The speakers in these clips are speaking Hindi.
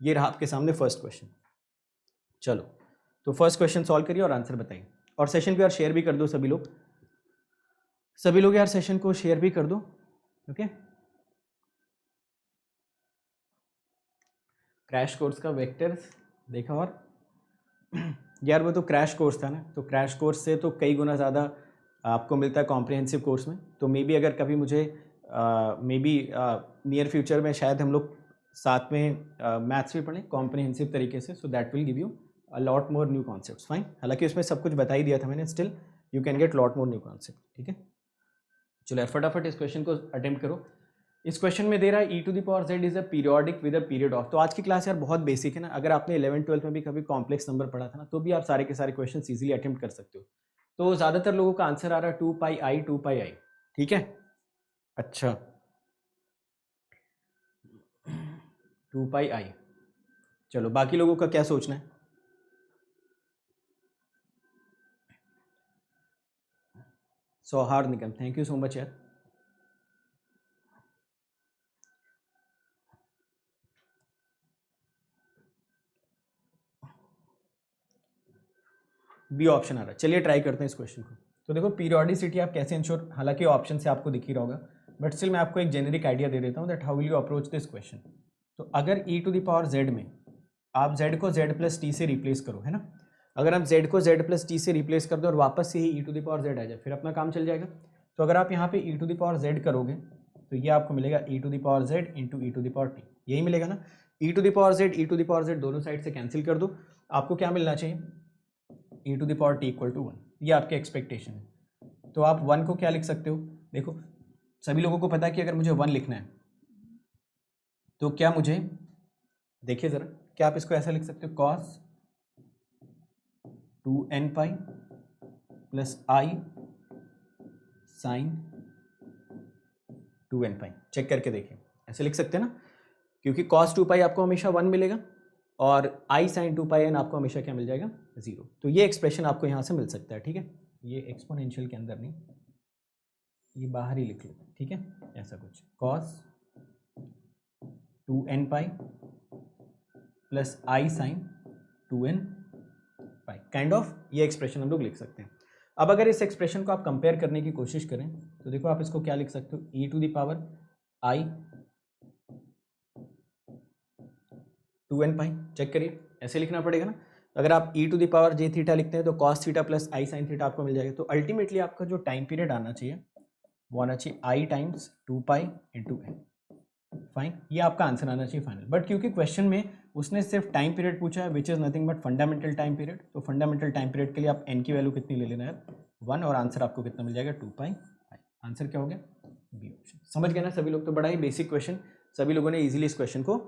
ये रहा आपके सामने फर्स्ट क्वेश्चन। चलो तो फर्स्ट क्वेश्चन सॉल्व करिए और आंसर बताइए, और सेशन को यार शेयर भी कर दो सभी लोग, सभी लोग यार सेशन को शेयर भी कर दो। ओके, क्रैश कोर्स का वेक्टर्स देखा, और यार वो तो क्रैश कोर्स था ना, तो क्रैश कोर्स से तो कई गुना ज़्यादा आपको मिलता है कॉम्प्रिहेंसिव कोर्स में। तो मे बी अगर कभी मुझे मे बी नियर फ्यूचर में शायद हम लोग साथ में मैथ्स भी पढ़ें कॉम्प्रिहेंसिव तरीके से, so that will give you a lot more new concepts. Fine, हालांकि उसमें सब कुछ बता ही दिया था मैंने, still you can get lot more new concept. ठीक है, चलो यार फटाफट इस क्वेश्चन को अटेम्प्ट करो। इस क्वेश्चन में दे रहा है e to the power z is a periodic with a period of. तो आज की क्लास यार बहुत बेसिक है ना, अगर आपने 11th-12th में भी कभी कॉम्प्लेक्स नंबर पढ़ा था ना, तो भी आप सारे के सारे क्वेश्चन इजीली अटेम्प्ट कर सकते हो। तो ज़्यादातर लोगों का आंसर आ रहा है 2πi। ठीक है, अच्छा 2πi। चलो बाकी लोगों का क्या सोचना है? सौहार्द निगम, थैंक यू सो मच यार। बी ऑप्शन आ रहा है, चलिए ट्राई करते हैं इस क्वेश्चन को। तो देखो पीरियोडिसिटी आप कैसे इंश्योर, हालांकि ऑप्शन से आपको दिख ही रहा होगा, बट स्टिल मैं आपको एक जेनरिक आइडिया दे देता हूँ that how will you approach this question. तो अगर e to the power z में आप z को z प्लस टी से रिप्लेस करो, है ना, अगर आप z को z प्लस टी से रिप्लेस कर दो और वापस से ही e to the power z आ जाए, फिर अपना काम चल जाएगा। तो अगर आप यहाँ पे e to the power z करोगे तो ये आपको मिलेगा e to the power z into e to the power t, यही मिलेगा ना। e to the power z e to the power z दोनों साइड से कैंसिल कर दो, आपको क्या मिलना चाहिए, e to the power t equal to 1, ये आपके एक्सपेक्टेशन है। तो आप 1 को क्या लिख सकते हो, देखो सभी लोगों को पता है कि अगर मुझे 1 लिखना है तो क्या मुझे, देखिए ज़रा, क्या आप इसको ऐसा लिख सकते हो, cos 2n pi plus i sine 2n pi, check करके देखिए, ऐसे लिख सकते हैं ना, क्योंकि cos 2 पाई आपको हमेशा 1 मिलेगा और i साइन 2 पाई n आपको हमेशा क्या मिल जाएगा, 0। तो ये एक्सप्रेशन आपको यहाँ से मिल सकता है। ठीक है, ये एक्सपोनेंशियल के अंदर नहीं, ये बाहर ही लिख लो। ठीक है, ऐसा कुछ cos 2n pi plus i sine 2n pi, kind of ये एक्सप्रेशन हम लोग लिख सकते हैं। अब अगर इस एक्सप्रेशन को आप कंपेयर करने की कोशिश करें तो देखो आप इसको क्या लिख सकते हो, e to the power i 2n pi, check करिए ऐसे लिखना पड़ेगा ना। अगर आप e to the power j theta लिखते हैं तो cos theta plus i sine theta आपको मिल जाएगा। तो अल्टीमेटली आपका जो टाइम पीरियड आना चाहिए वो आना चाहिए i times 2 pi into n। Fine, ये आपका आंसर आना चाहिए फाइनल। बट क्योंकि क्वेश्चन में उसने सिर्फ टाइम पीरियड पूछा है which is nothing but fundamental time period, तो फंडामेंटल टाइम पीरियड के लिए आप n की वैल्यू कितनी ले लेना है, 1, और आंसर आपको कितना मिल जाएगा, 2 पाई। आंसर क्या हो गया, बी ऑप्शन। समझ गए ना सभी लोग? तो बड़ा ही बेसिक क्वेश्चन, सभी लोगों ने इजीली इस क्वेश्चन को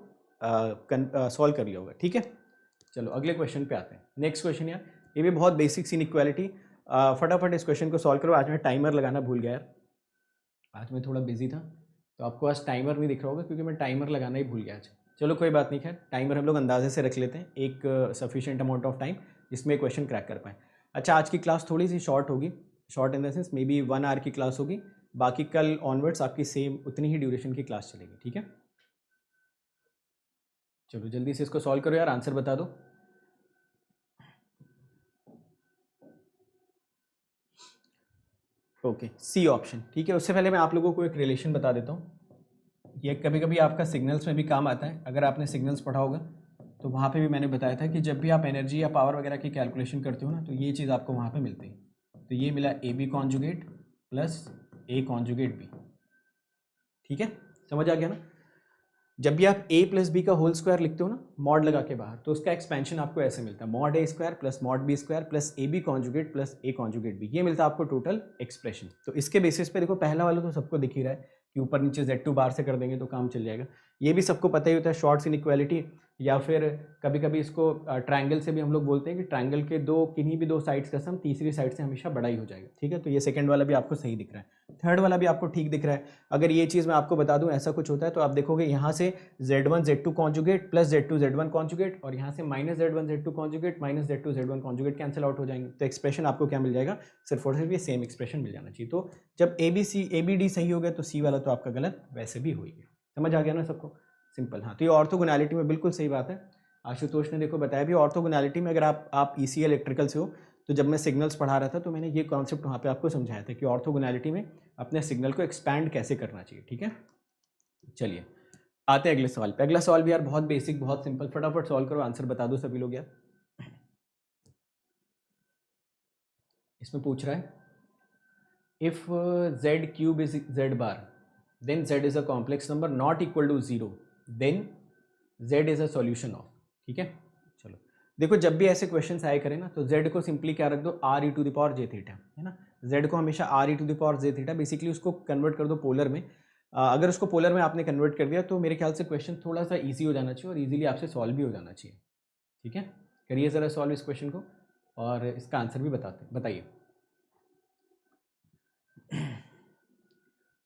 सॉल्व कर लिया होगा। ठीक है, चलो अगले क्वेश्चन पे आते हैं। नेक्स्ट क्वेश्चन यार, ये भी बहुत बेसिक सी इनइक्वालिटी, फटाफट इस क्वेश्चन को सॉल्व करो। आज मैं टाइमर लगाना भूल गया यार, आज मैं थोड़ा बिजी था, तो आपको आज टाइमर नहीं दिख रहा होगा क्योंकि मैं टाइमर लगाना ही भूल गया आज। चलो कोई बात नहीं, खैर टाइमर हम लोग अंदाजे से रख लेते हैं, एक सफिशिएंट अमाउंट ऑफ टाइम जिसमें क्वेश्चन क्रैक कर पाएँ। अच्छा, आज की क्लास थोड़ी सी शॉर्ट होगी, short in the sense maybe 1 hour की क्लास होगी, बाकी कल ऑनवर्ड्स आपकी सेम उतनी ही ड्यूरेशन की क्लास चलेगी। ठीक है, चलो जल्दी से इसको सॉल्व करो यार, आंसर बता दो। Okay, C option. ठीक है, उससे पहले मैं आप लोगों को एक रिलेशन बता देता हूँ, ये कभी कभी आपका सिग्नल्स में भी काम आता है। अगर आपने सिग्नल्स पढ़ा होगा तो वहाँ पे भी मैंने बताया था कि जब भी आप एनर्जी या पावर वगैरह की कैलकुलेशन करते हो ना, तो ये चीज़ आपको वहाँ पे मिलती है। तो ये मिला A B conjugate plus A conjugate B. ठीक है, समझ आ गया ना? जब भी आप a प्लस बी का होल स्क्वायर लिखते हो ना मॉड लगा के बाहर, तो उसका एक्सपेंशन आपको ऐसे मिलता है, mod A square plus mod B square plus A B conjugate plus A conjugate B, ये मिलता है आपको टोटल एक्सप्रेशन। तो इसके बेसिस पे देखो, पहला वाला तो सबको दिख ही रहा है कि ऊपर नीचे Z2 बार से कर देंगे तो काम चल जाएगा। ये भी सबको पता ही होता है, शॉर्ट्स इनइक्वालिटी, या फिर कभी कभी इसको ट्रायंगल से भी हम लोग बोलते हैं कि ट्रायंगल के किन्हीं भी दो साइड्स का सम तीसरी साइड से हमेशा बड़ा ही हो जाएगा। ठीक है, तो ये सेकंड वाला भी आपको सही दिख रहा है, थर्ड वाला भी आपको ठीक दिख रहा है। अगर ये चीज़ मैं आपको बता दूं ऐसा कुछ होता है तो आप देखोगे यहाँ से Z1 Z2 conjugate plus Z2 Z1 conjugate, और यहाँ से minus Z1 Z2 conjugate minus Z2 Z1 conjugate cancel out हो जाएंगे। तो एक्सप्रेशन आपको क्या मिल जाएगा, सिर्फ और सिर्फ ये सेम एक्सप्रेशन मिल जाना चाहिए। तो जब ए बी डी सही हो गया तो सी वाला तो आपका गलत वैसे भी हो गया। समझ आ गया ना सबको? सिंपल। हाँ, तो ये ऑर्थोगोनैलिटी में बिल्कुल सही बात है। आशुतोष ने देखो बताया भी, ऑर्थोगोनैलिटी में अगर आप ईसीएल इलेक्ट्रिकल से हो तो जब मैं सिग्नल्स पढ़ा रहा था तो मैंने ये कॉन्सेप्ट वहाँ पे आपको समझाया था कि ऑर्थोगोनैलिटी में अपने सिग्नल को एक्सपैंड कैसे करना चाहिए। ठीक है, चलिए आते हैं अगले सवाल पे। अगला सवाल भी यार बहुत बेसिक, बहुत सिंपल, फटाफट सॉल्व करो, आंसर बता दो सभी लोग यार। इसमें पूछ रहा है if z cube is z bar then z is a complex number not equal to 0 then z is a solution of. ठीक है, चलो देखो जब भी ऐसे क्वेश्चंस आए करें ना तो z को सिंपली क्या रख दो, r e to the power j theta, है ना। z को हमेशा r e to the power j theta, basically उसको कन्वर्ट कर दो पोलर में। अगर उसको पोलर में आपने कन्वर्ट कर दिया तो मेरे ख्याल से क्वेश्चन थोड़ा सा ईजी हो जाना चाहिए और ईजिली आपसे सॉल्व भी हो जाना चाहिए। ठीक है, करिए ज़रा सॉल्व इस क्वेश्चन को और इसका आंसर भी बताइए।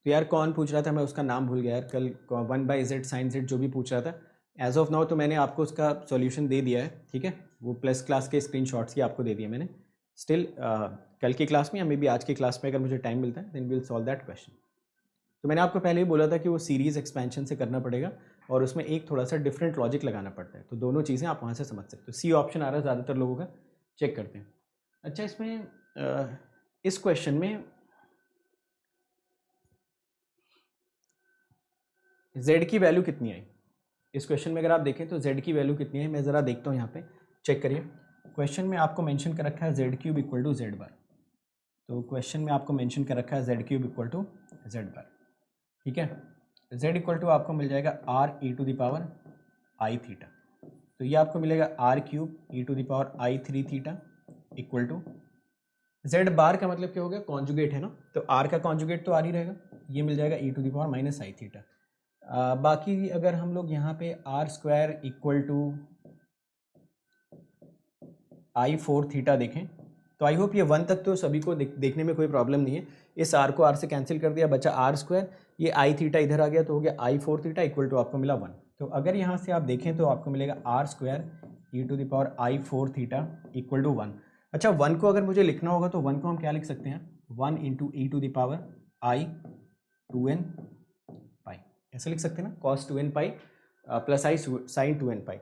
तो यार कौन पूछ रहा था, मैं उसका नाम भूल गया यार, कल 1/z sin z जो भी पूछ रहा था। एज ऑफ नाउ तो मैंने आपको उसका सॉल्यूशन दे दिया है। ठीक है, वो प्लस क्लास के स्क्रीनशॉट्स की आपको दे दिया मैंने। स्टिल कल की क्लास में या मे बी आज की क्लास में अगर मुझे टाइम मिलता है then will solve that question. तो मैंने आपको पहले ही बोला था कि वो सीरीज़ एक्सपेंशन से करना पड़ेगा और उसमें एक थोड़ा सा डिफरेंट लॉजिक लगाना पड़ता है, तो दोनों चीज़ें आप वहाँ से समझ सकते हो। सी ऑप्शन आ रहा है ज़्यादातर लोगों का, चेक करते हैं। अच्छा, इसमें इस क्वेश्चन में z की वैल्यू कितनी आई, इस क्वेश्चन में अगर आप देखें तो z की वैल्यू कितनी है, मैं ज़रा देखता हूँ यहाँ पे, चेक करिए। क्वेश्चन में आपको मेंशन कर रखा है z cube equal to z bar, तो क्वेश्चन में आपको मेंशन कर रखा है z cube equal to z bar. ठीक है, z इक्वल टू आपको मिल जाएगा r e to the power i theta, तो ये आपको मिलेगा r cube e to the power i 3 theta equal to z bar का मतलब क्या हो गया, कॉन्जुगेट है ना, तो r का कॉन्जुगेट तो r ही रहेगा, ये मिल जाएगा e to the power minus i theta. बाकी अगर हम लोग यहाँ पे R square equal to i4 theta देखें तो आई होप ये 1 तक तो सभी को देखने में कोई प्रॉब्लम नहीं है। इस r को r से कैंसिल कर दिया, बचा r स्क्वायर, ये i थीटा इधर आ गया तो हो गया i4 थीटा इक्वल टू आपको मिला 1। तो अगर यहाँ से आप देखें तो आपको मिलेगा r square e to the power i4 theta equal to 1। अच्छा, 1 को अगर मुझे लिखना होगा तो 1 को हम क्या लिख सकते हैं, 1 into e to the power i 2n pi, ऐसे लिख सकते हैं ना, cos 2n pi plus i sine 2n pi.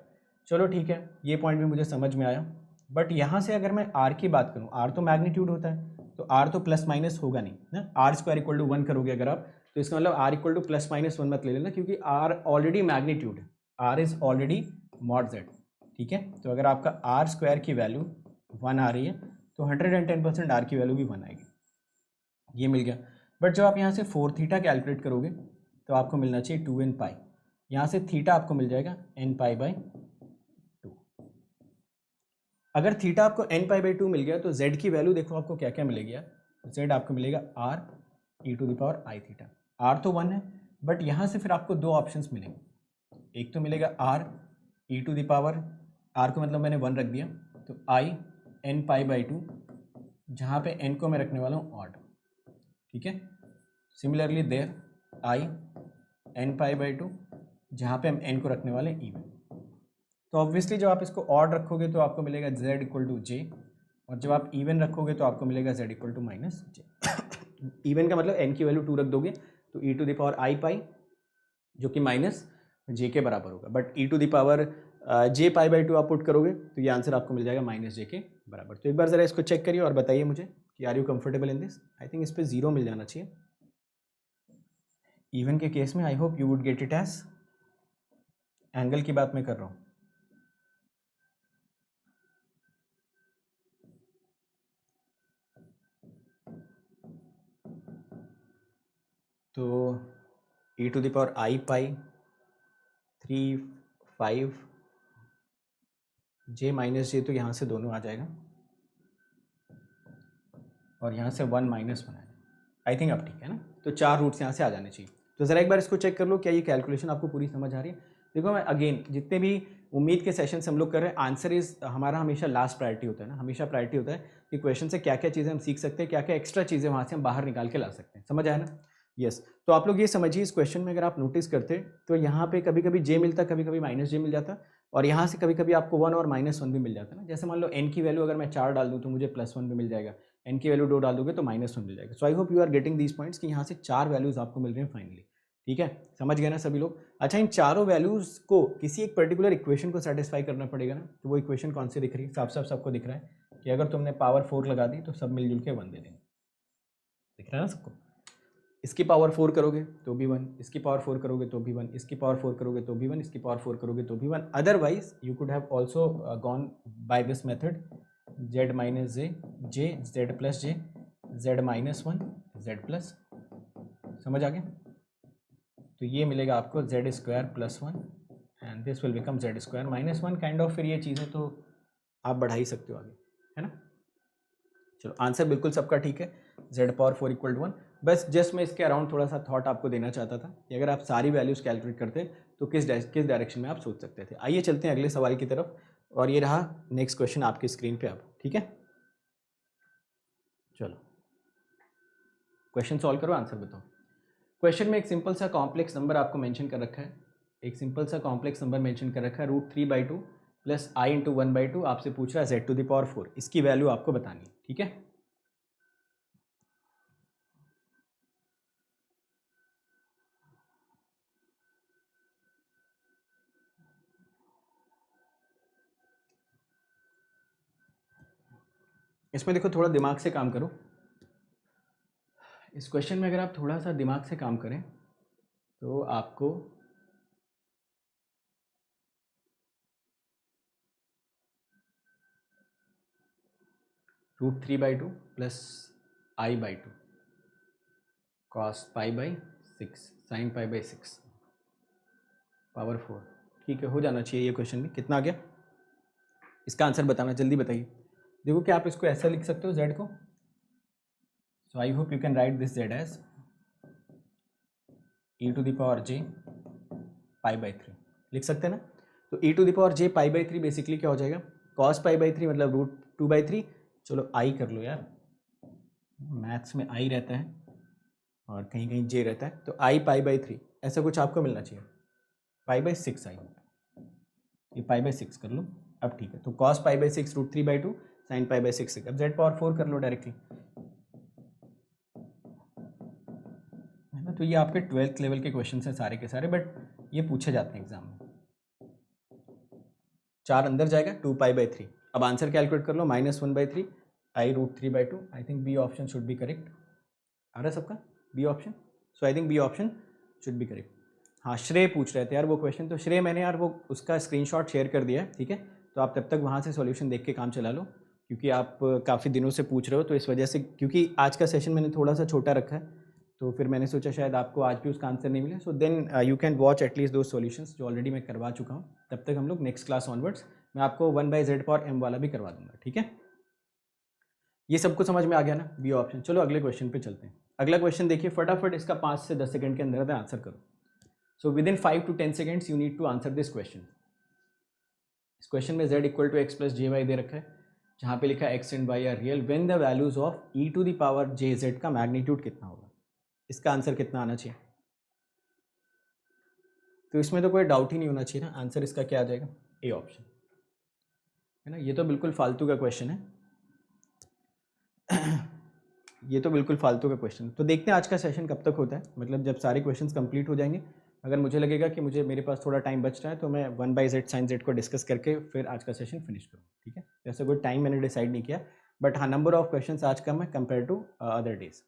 चलो ठीक है, ये पॉइंट भी मुझे समझ में आया। बट यहाँ से अगर मैं r की बात करूँ, r तो मैग्नीट्यूड होता है, तो r तो प्लस माइनस होगा नहीं ना, आर स्क्वायर इक्वल टू 1 करोगे अगर आप, तो इसका मतलब r equal two plus minus 1 मत ले लेना, क्योंकि r ऑलरेडी मैग्नीट्यूड है, r is already mod z। ठीक है, तो अगर आपका r स्क्वायर की वैल्यू 1 आ रही है तो 110% r की वैल्यू भी 1 आएगी, ये मिल गया। बट जब आप यहाँ से 4 थीटा कैलकुलेट करोगे तो आपको मिलना चाहिए 2n पाई, यहाँ से थीटा आपको मिल जाएगा n पाई बाई 2। अगर थीटा आपको n पाई बाई 2 मिल गया तो z की वैल्यू देखो आपको क्या क्या मिलेगी यार, z आपको मिलेगा r e to the power i theta, r तो 1 है, बट यहाँ से फिर आपको दो ऑप्शंस मिलेंगे, एक तो मिलेगा r e to the power, r को मतलब मैंने 1 रख दिया, तो i n पाई बाई 2, जहाँ पे n को मैं रखने वाला हूँ ऑड। ठीक है, similarly there i n pi by 2, जहाँ पे हम n को रखने वाले हैं इवन। तो ऑब्वियसली जब आप इसको ऑड रखोगे तो आपको मिलेगा z इक्वल टू जे, और जब आप इवन रखोगे तो आपको मिलेगा z equal to minus J. Even का मतलब n की वैल्यू 2 रख दोगे तो e to the power i pi, जो कि माइनस जे के बराबर होगा, but e to the power J pi by 2 आप पुट करोगे तो ये आंसर आपको मिल जाएगा माइनस जे के बराबर। तो एक बार ज़रा इसको चेक करिए और बताइए मुझे कि are you comfortable in this. I think इस पर 0 मिल जाना चाहिए इवन के केस में। I hope you would get it as, angle की बात मैं कर रहा हूँ। तो e to the power i pi 3 5 j minus j, तो यहाँ से दोनों आ जाएगा और यहाँ से 1 माइनस 1 आएगा। आई थिंक अब ठीक है ना, तो 4 रूट्स यहाँ से आ जाने चाहिए। तो ज़रा एक बार इसको चेक कर लो, क्या ये कैलकुलेशन आपको पूरी समझ आ रही है। देखो मैं अगेन जितने भी उम्मीद के सेशन से हम लोग कर रहे हैं, आंसर इज हमारा हमेशा लास्ट प्रायोरिटी होता है ना, हमेशा प्रायोरिटी होता है कि क्वेश्चन से क्या क्या चीज़ें हम सीख सकते हैं, क्या क्या एक्स्ट्रा चीज़ें वहाँ से हम बाहर निकाल के ला सकते हैं। समझ आया ना, यस। तो आप लोग ये समझिए, इस क्वेश्चन में अगर आप नोटिस करते तो यहाँ पे कभी कभी जे मिलता, कभी कभी माइनस जे मिल जाता, और यहाँ से कभी कभी आपको 1 और -1 भी मिल जाता ना। जैसे मान लो n की वैल्यू अगर मैं 4 डाल दूँ तो मुझे +1 भी मिल जाएगा, n की वैल्यू 2 डाल दोगे तो -1 मिल जाएगा। So I hope you are getting these points कि यहाँ से 4 वैल्यूज आपको मिल रहे हैं फाइनली। ठीक है, समझ गए ना सभी लोग। अच्छा, इन चारों वैल्यूज़ को किसी एक पर्टिकुलर इक्वेशन को सेटिस्फाई करना पड़ेगा ना, तो वो इक्वेशन कौन सी दिख रही है? साफ साफ सबको दिख रहा है कि अगर तुमने पावर 4 लगा दी तो सब मिलजुल के 1 दे देंगे। दिख रहा है ना सबको? इसकी पावर 4 करोगे तो भी 1, इसकी पावर 4 करोगे तो भी 1, इसकी पावर 4 करोगे तो भी 1, इसकी पावर 4 करोगे तो भी 1। Otherwise you could have also gone by this method z minus J, J Z plus J, Z minus 1 Z plus. समझ आ गया? तो ये मिलेगा आपको Z square plus 1 and this will become Z square minus 1 kind of. फिर ये चीज़ें तो आप बढ़ा ही सकते हो आगे, है ना। चलो, आंसर बिल्कुल सबका ठीक है, जेड पावर 4 इक्वल टू 1। बस जस्ट मैं इसके अराउंड थोड़ा सा थॉट आपको देना चाहता था कि अगर आप सारी वैल्यूज़ कैलकुलेट करते तो किस डायरेक्शन में आप सोच सकते थे। आइए चलते हैं अगले सवाल की तरफ, और ये रहा नेक्स्ट क्वेश्चन आपकी स्क्रीन पे अब, ठीक है। चलो क्वेश्चन सॉल्व करो, आंसर बताओ। क्वेश्चन में एक सिंपल सा कॉम्प्लेक्स नंबर आपको मेंशन कर रखा है, एक सिंपल सा कॉम्प्लेक्स नंबर मेंशन कर रखा है √3/2 प्लस i इंटू 1/2। आपसे पूछ रहा है z टू द पावर 4, इसकी वैल्यू आपको बतानी है, ठीक है। इसमें देखो थोड़ा दिमाग से काम करो। इस क्वेश्चन में अगर आप थोड़ा सा दिमाग से काम करें तो आपको √3/2 plus i/2 cos π/6 sin π/6 power 4, ठीक है, हो जाना चाहिए ये क्वेश्चन में। कितना आ गया? इसका आंसर बताना, जल्दी बताइए। देखो क्या आप इसको ऐसा लिख सकते हो z को, so I hope you can write this z as e to the power j π/3 लिख सकते हैं ना। तो e to the power j π/3 basically क्या हो जाएगा? cos π/3 मतलब √2/3। चलो आई कर लो यार, मैथ्स में आई रहता है और कहीं कहीं जे रहता है, तो आई π/3 ऐसा कुछ आपको मिलना चाहिए। π/6 आई, ये π/6 कर लो। अब ठीक है, तो cos π/6 √3/2 sin π/6। अब z पावर 4 कर लो डायरेक्टली, है ना। तो ये आपके 12th लेवल के क्वेश्चन हैं सारे के सारे, बट ये पूछे जाते हैं एग्जाम में। 4 अंदर जाएगा 2π/3। अब आंसर कैलकुलेट कर लो, -1/3 i √3/2। I think B option should be correct. आ रहा है सबका B option? So I think B option should be correct. हाँ, श्रेय पूछ रहे थे यार वो क्वेश्चन, तो श्रेय मैंने यार वो उसका स्क्रीनशॉट शेयर कर दिया है, ठीक है। तो आप तब तक वहाँ से सॉल्यूशन देख के काम चला लो, क्योंकि आप काफ़ी दिनों से पूछ रहे हो, तो इस वजह से, क्योंकि आज का सेशन मैंने थोड़ा सा छोटा रखा है, तो फिर मैंने सोचा शायद आपको आज भी उसका आंसर नहीं मिले। So then you can watch at least दो सॉल्यूशंस जो ऑलरेडी मैं करवा चुका हूँ। तब तक हम लोग नेक्स्ट क्लास ऑनवर्ड्स मैं आपको 1/z पावर m वाला भी करवा दूंगा, ठीक है। ये सबको समझ में आ गया ना, बी ऑप्शन। चलो अगले क्वेश्चन पे चलते हैं। अगला क्वेश्चन देखिए, फटाफट इसका 5 से 10 सेकंड के अंदर आंसर करो। So within 5 to 10 seconds you need to answer this question. इस क्वेश्चन में z equal to X plus J Y दे रखा है, जहाँ पे लिखा है x and y are real when the values of e to the power J Z का मैग्नीट्यूड कितना होगा। इसका आंसर कितना आना चाहिए? तो इसमें तो कोई डाउट ही नहीं होना चाहिए ना, आंसर इसका क्या आ जाएगा? ए ऑप्शन, है ना। ये तो बिल्कुल फालतू का क्वेश्चन है ये तो बिल्कुल फालतू का क्वेश्चन। तो देखते हैं आज का सेशन कब तक होता है, मतलब जब सारे क्वेश्चंस कंप्लीट हो जाएंगे। अगर मुझे लगेगा कि मेरे पास थोड़ा टाइम बच रहा है, तो मैं 1/z sin z को डिस्कस करके फिर आज का सेशन फिनिश करूँ, ठीक है। ऐसा कोई टाइम मैंने डिसाइड नहीं किया, बट हाँ, नंबर ऑफ क्वेश्चंस आज कम है compare to other days.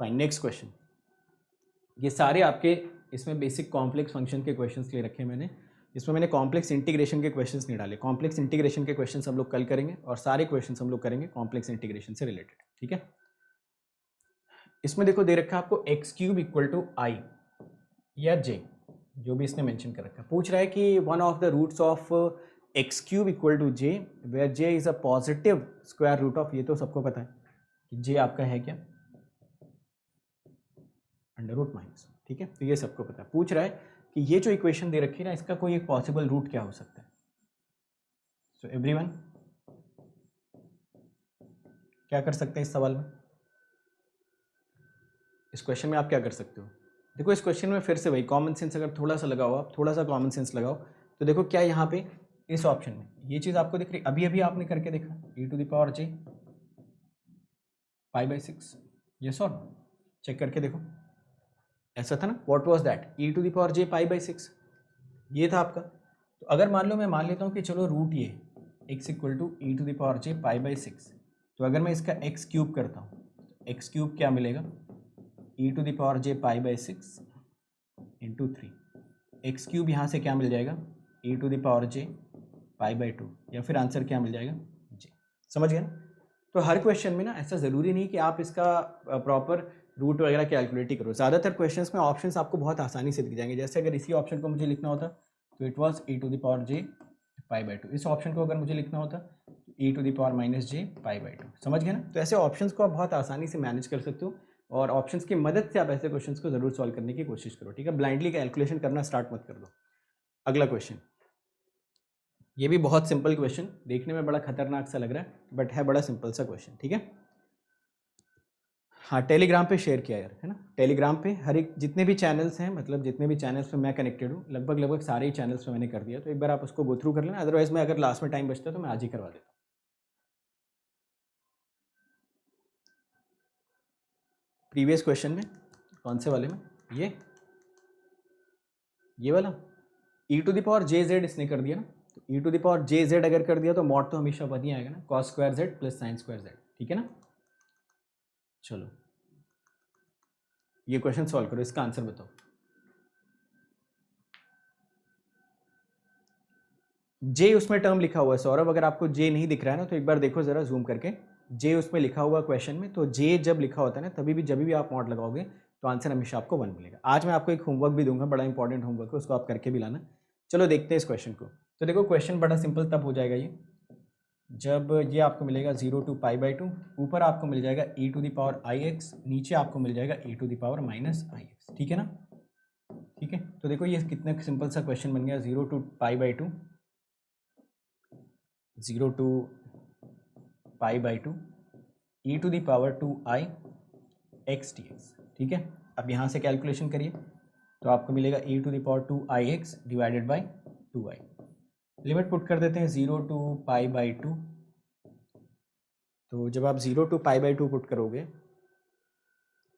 Fine, next question. ये सारे आपके इसमें बेसिक कॉम्प्लेक्स फंक्शन के क्वेश्चंस ले रखे हैं मैंने। इसमें मैंने कॉम्प्लेक्स इंटीग्रेशन के क्वेश्चंस नहीं डाले। कॉम्प्लेक्स इंटीग्रेशन के क्वेश्चंस हम लोग कल करेंगे, और सारे क्वेश्चंस हम लोग करेंगे कॉम्प्लेक्स इंटीग्रेशन से रिलेटेड, ठीक है। इसमें देखो दे रखा है आपको x³ इक्वल टू आई या j, जो भी इसने मेंशन कर रखा है। पूछ रहा है कि one of the roots of x³ equal to j where j is a positive square root of, ये तो सबको पता है कि j आपका है क्या, √-, ठीक है। तो ये सबको पता है। पूछ रहा है कि ये जो इक्वेशन दे रखी है ना, इसका कोई एक पॉसिबल रूट क्या हो सकता है। सो एवरीवन क्या कर सकते हैं इस सवाल में? इस क्वेश्चन में आप क्या कर सकते हो? देखो इस क्वेश्चन में फिर से वही कॉमन सेंस अगर थोड़ा सा लगाओ, आप थोड़ा सा कॉमन सेंस लगाओ, तो देखो क्या यहाँ पे इस ऑप्शन में ये चीज़ आपको दिख रही, अभी अभी आपने करके देखा e to the power j π/6, yes और चेक करके देखो। ऐसा था ना, what was that, e to the power J pi by 6, ये था आपका। तो अगर मान लो मैं मान लेता हूँ कि चलो रूट ये x equal to e to the power J pi by 6, तो अगर मैं इसका x क्यूब करता हूँ, x क्यूब क्या मिलेगा, e to the power J pi by 6 into 3, x cube यहाँ से क्या मिल जाएगा, e to the power J pi by 2, या फिर आंसर क्या मिल जाएगा, जे। समझ गए ना। तो हर क्वेश्चन में ना ऐसा ज़रूरी नहीं कि आप इसका प्रॉपर रूट वगैरह कैलकुलेट ही करो। ज़्यादातर क्वेश्चंस में ऑप्शंस आपको बहुत आसानी से दिख जाएंगे। जैसे अगर इसी ऑप्शन को मुझे लिखना होता तो it was e to the power J pi by 2, इस ऑप्शन को अगर मुझे लिखना होता तो e to the power minus j pi by 2। समझ गए ना। तो ऐसे ऑप्शंस को आप बहुत आसानी से मैनेज कर सकते हो, और ऑप्शंस की मदद से आप ऐसे क्वेश्चंस को ज़रूर सॉल्व करने की कोशिश करो, ठीक है। ब्लाइंडली कैलकुलेशन करना स्टार्ट मत कर दो। अगला क्वेश्चन, ये भी बहुत सिंपल क्वेश्चन, देखने में बड़ा खतरनाक सा लग रहा है बट है बड़ा सिंपल सा क्वेश्चन, ठीक है। हाँ, टेलीग्राम पे शेयर किया यार, है ना। टेलीग्राम पे हर एक जितने भी चैनल्स हैं, मतलब जितने भी चैनल्स पे मैं कनेक्टेड हूँ, लगभग सारे ही चैनल्स पे मैंने कर दिया। तो एक बार आप उसको गो थ्रू कर लेना, अदरवाइज मैं अगर लास्ट में टाइम बचता है तो मैं आज ही करवा देता हूँ। प्रीवियस क्वेश्चन में कौन से वाले में, ये वाला e to the power J z इसने कर दिया ना। तो e to the power J z अगर कर दिया तो मॉड तो हमेशा वन ही आएगा ना, cos square Z plus sine square Z, ठीक है ना। चलो ये क्वेश्चन सॉल्व करो, इसका आंसर बताओ। जे उसमें टर्म लिखा हुआ है सौरभ, अगर आपको जे नहीं दिख रहा है ना तो एक बार देखो जरा जूम करके, जे उसमें लिखा हुआ क्वेश्चन में। तो जे जब लिखा होता है ना, तभी भी जब भी आप मॉड लगाओगे तो आंसर हमेशा आपको 1 मिलेगा। आज मैं आपको एक होमवर्क भी दूंगा, बड़ा इंपॉर्टेंट होमवर्क है, उसको आप करके भी लाना। चलो देखते हैं इस क्वेश्चन को। तो देखो क्वेश्चन बड़ा सिंपल तब हो जाएगा ये, जब ये आपको मिलेगा 0 टू पाई बाई 2, ऊपर आपको मिल जाएगा e to the power i x, नीचे आपको मिल जाएगा e to the power minus i x, ठीक है ना। ठीक है, तो देखो ये कितना सिंपल सा क्वेश्चन बन गया, 0 to pi by 2, 0 to pi by 2 e to the power 2 i X D X, ठीक है। अब यहाँ से कैलकुलेशन करिए तो आपको मिलेगा e to the power 2 i x divided by 2 i. Limit put कर देते हैं 0 टू पाई बाई 2, तो जब आप 0 टू पाई बाई 2 पुट करोगे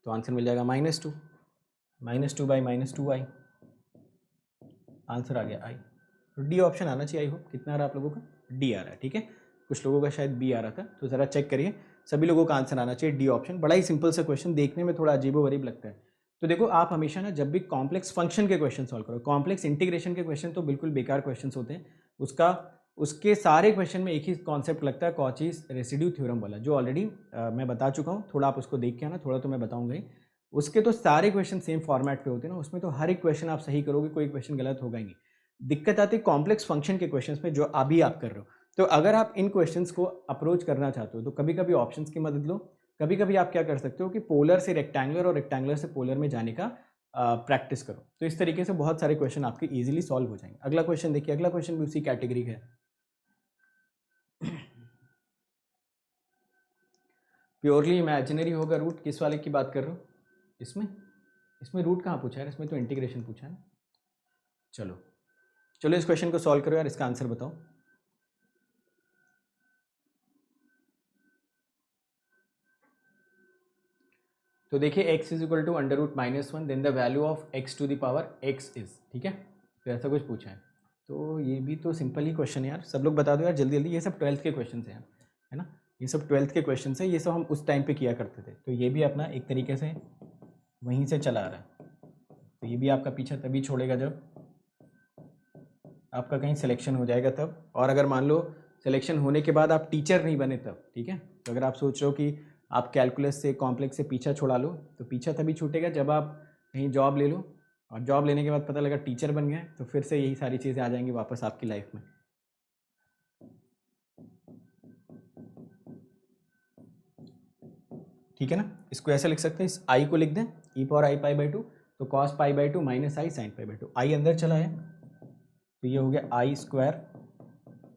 तो आंसर मिल जाएगा -2, -2 बाई -2 आई, आंसर आ गया आई। तो डी ऑप्शन आना चाहिए। आई होप कितना आ रहा है आप लोगों का, डी आ रहा है, ठीक है। कुछ लोगों का शायद बी आ रहा था, तो ज़रा चेक करिए, सभी लोगों का आंसर आना चाहिए डी ऑप्शन। बड़ा ही सिंपल सा क्वेश्चन, देखने में थोड़ा अजीबोगरीब लगता है। तो देखो आप हमेशा ना जब भी कॉम्प्लेक्स फंक्शन के क्वेश्चन सॉल्व करो, कॉम्प्लेक्स इंटीग्रेशन के क्वेश्चन तो बिल्कुल बेकार क्वेश्चन होते हैं। उसके सारे क्वेश्चन में एक ही कॉन्सेप्ट लगता है, कॉचीज रेसिड्यू थ्योरम वाला, जो ऑलरेडी मैं बता चुका हूँ। थोड़ा आप उसको देख के आना, थोड़ा तो मैं बताऊंगा ही। उसके तो सारे क्वेश्चन सेम फॉर्मेट पे होते हैं ना, उसमें तो हर एक क्वेश्चन आप सही करोगे, कोई क्वेश्चन गलत होगा ही नहीं। दिक्कत आती है कॉम्प्लेक्स फंक्शन के क्वेश्चंस में, जो अभी आप कर रहे हो। तो अगर आप इन क्वेश्चंस को अप्रोच करना चाहते हो तो कभी कभी ऑप्शंस की मदद लो, कभी कभी आप क्या कर सकते हो कि पोलर से रेक्टेंगुलर और रेक्टेंगुलर से पोलर में जाने का प्रैक्टिस करो। तो इस तरीके से बहुत सारे क्वेश्चन आपके इजीली सॉल्व हो जाएंगे। अगला क्वेश्चन देखिए, अगला क्वेश्चन भी उसी कैटेगरी का है। प्योरली इमेजिनरी होगा रूट, किस वाले की बात कर रहे हो, इसमें रूट कहाँ पूछा है, इसमें तो इंटीग्रेशन पूछा है ना। चलो चलो इस क्वेश्चन को सॉल्व करो यार, इसका आंसर बताओ। तो देखिए x is equal to under root -1, then the value of x to the power x is, ठीक है। तो ऐसा कुछ पूछा है, तो ये भी तो सिंपल ही क्वेश्चन है यार। सब लोग बता दो यार जल्दी जल्दी, ये सब 12th के क्वेश्चन है यार, है ना। ये सब 12th के क्वेश्चन है, ये सब हम उस टाइम पे किया करते थे। तो ये भी अपना एक तरीके से वहीं से चला आ रहा है। तो ये भी आपका पीछा तभी छोड़ेगा जब आपका कहीं सिलेक्शन हो जाएगा तब, और अगर मान लो सिलेक्शन होने के बाद आप टीचर नहीं बने तब, ठीक है। तो अगर आप सोच रहे हो कि आप कैलकुलस से कॉम्प्लेक्स से पीछा छुड़ा लो, तो पीछा तभी छूटेगा जब आप कहीं जॉब ले लो, और जॉब लेने के बाद पता लगा टीचर बन गए, तो फिर से यही सारी चीज़ें आ जाएंगी वापस आपकी लाइफ में। ठीक है ना। इसको ऐसे लिख सकते हैं, इस आई को लिख दें ई पावर आई पाई बाई 2, तो cos pi by 2 minus i sine pi by 2, i अंदर चला है तो ये हो गया i square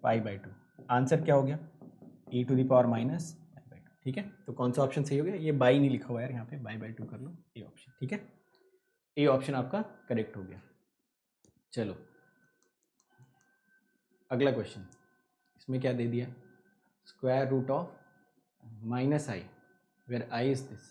pi by 2। Answer क्या हो गया, e to the power minus pi by 2, ठीक है। तो कौन सा ऑप्शन सही हो गया, ये बाई नहीं लिखा हुआ यार यहाँ पे, बाई बाई 2 कर लो, ए ऑप्शन, ठीक है। ए ऑप्शन आपका करेक्ट हो गया। चलो अगला क्वेश्चन, इसमें क्या दे दिया, square root of minus i where i is this.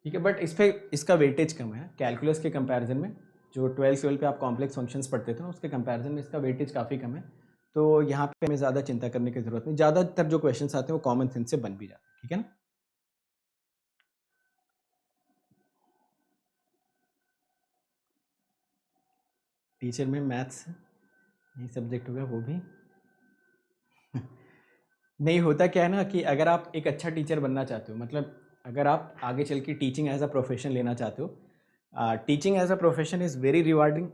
ठीक है, बट इस पर इसका वेटेज कम है कैलकुलस के कंपैरिजन में। जो 12th लेवल पे आप कॉम्प्लेक्स फंक्शंस पढ़ते थे ना, उसके कंपैरिजन में इसका वेटेज काफ़ी कम है। तो यहाँ पे हमें ज़्यादा चिंता करने की ज़रूरत नहीं, ज़्यादातर जो क्वेश्चंस आते हैं वो कॉमन सेंस से बन भी जाते हैं, ठीक है ना। टीचर में मैथ्स यही सब्जेक्ट होगा वो भी नहीं होता क्या है ना कि अगर आप एक अच्छा टीचर बनना चाहते हो, मतलब अगर आप आगे चल के टीचिंग एज अ प्रोफेशन लेना चाहते हो, teaching as a profession is very rewarding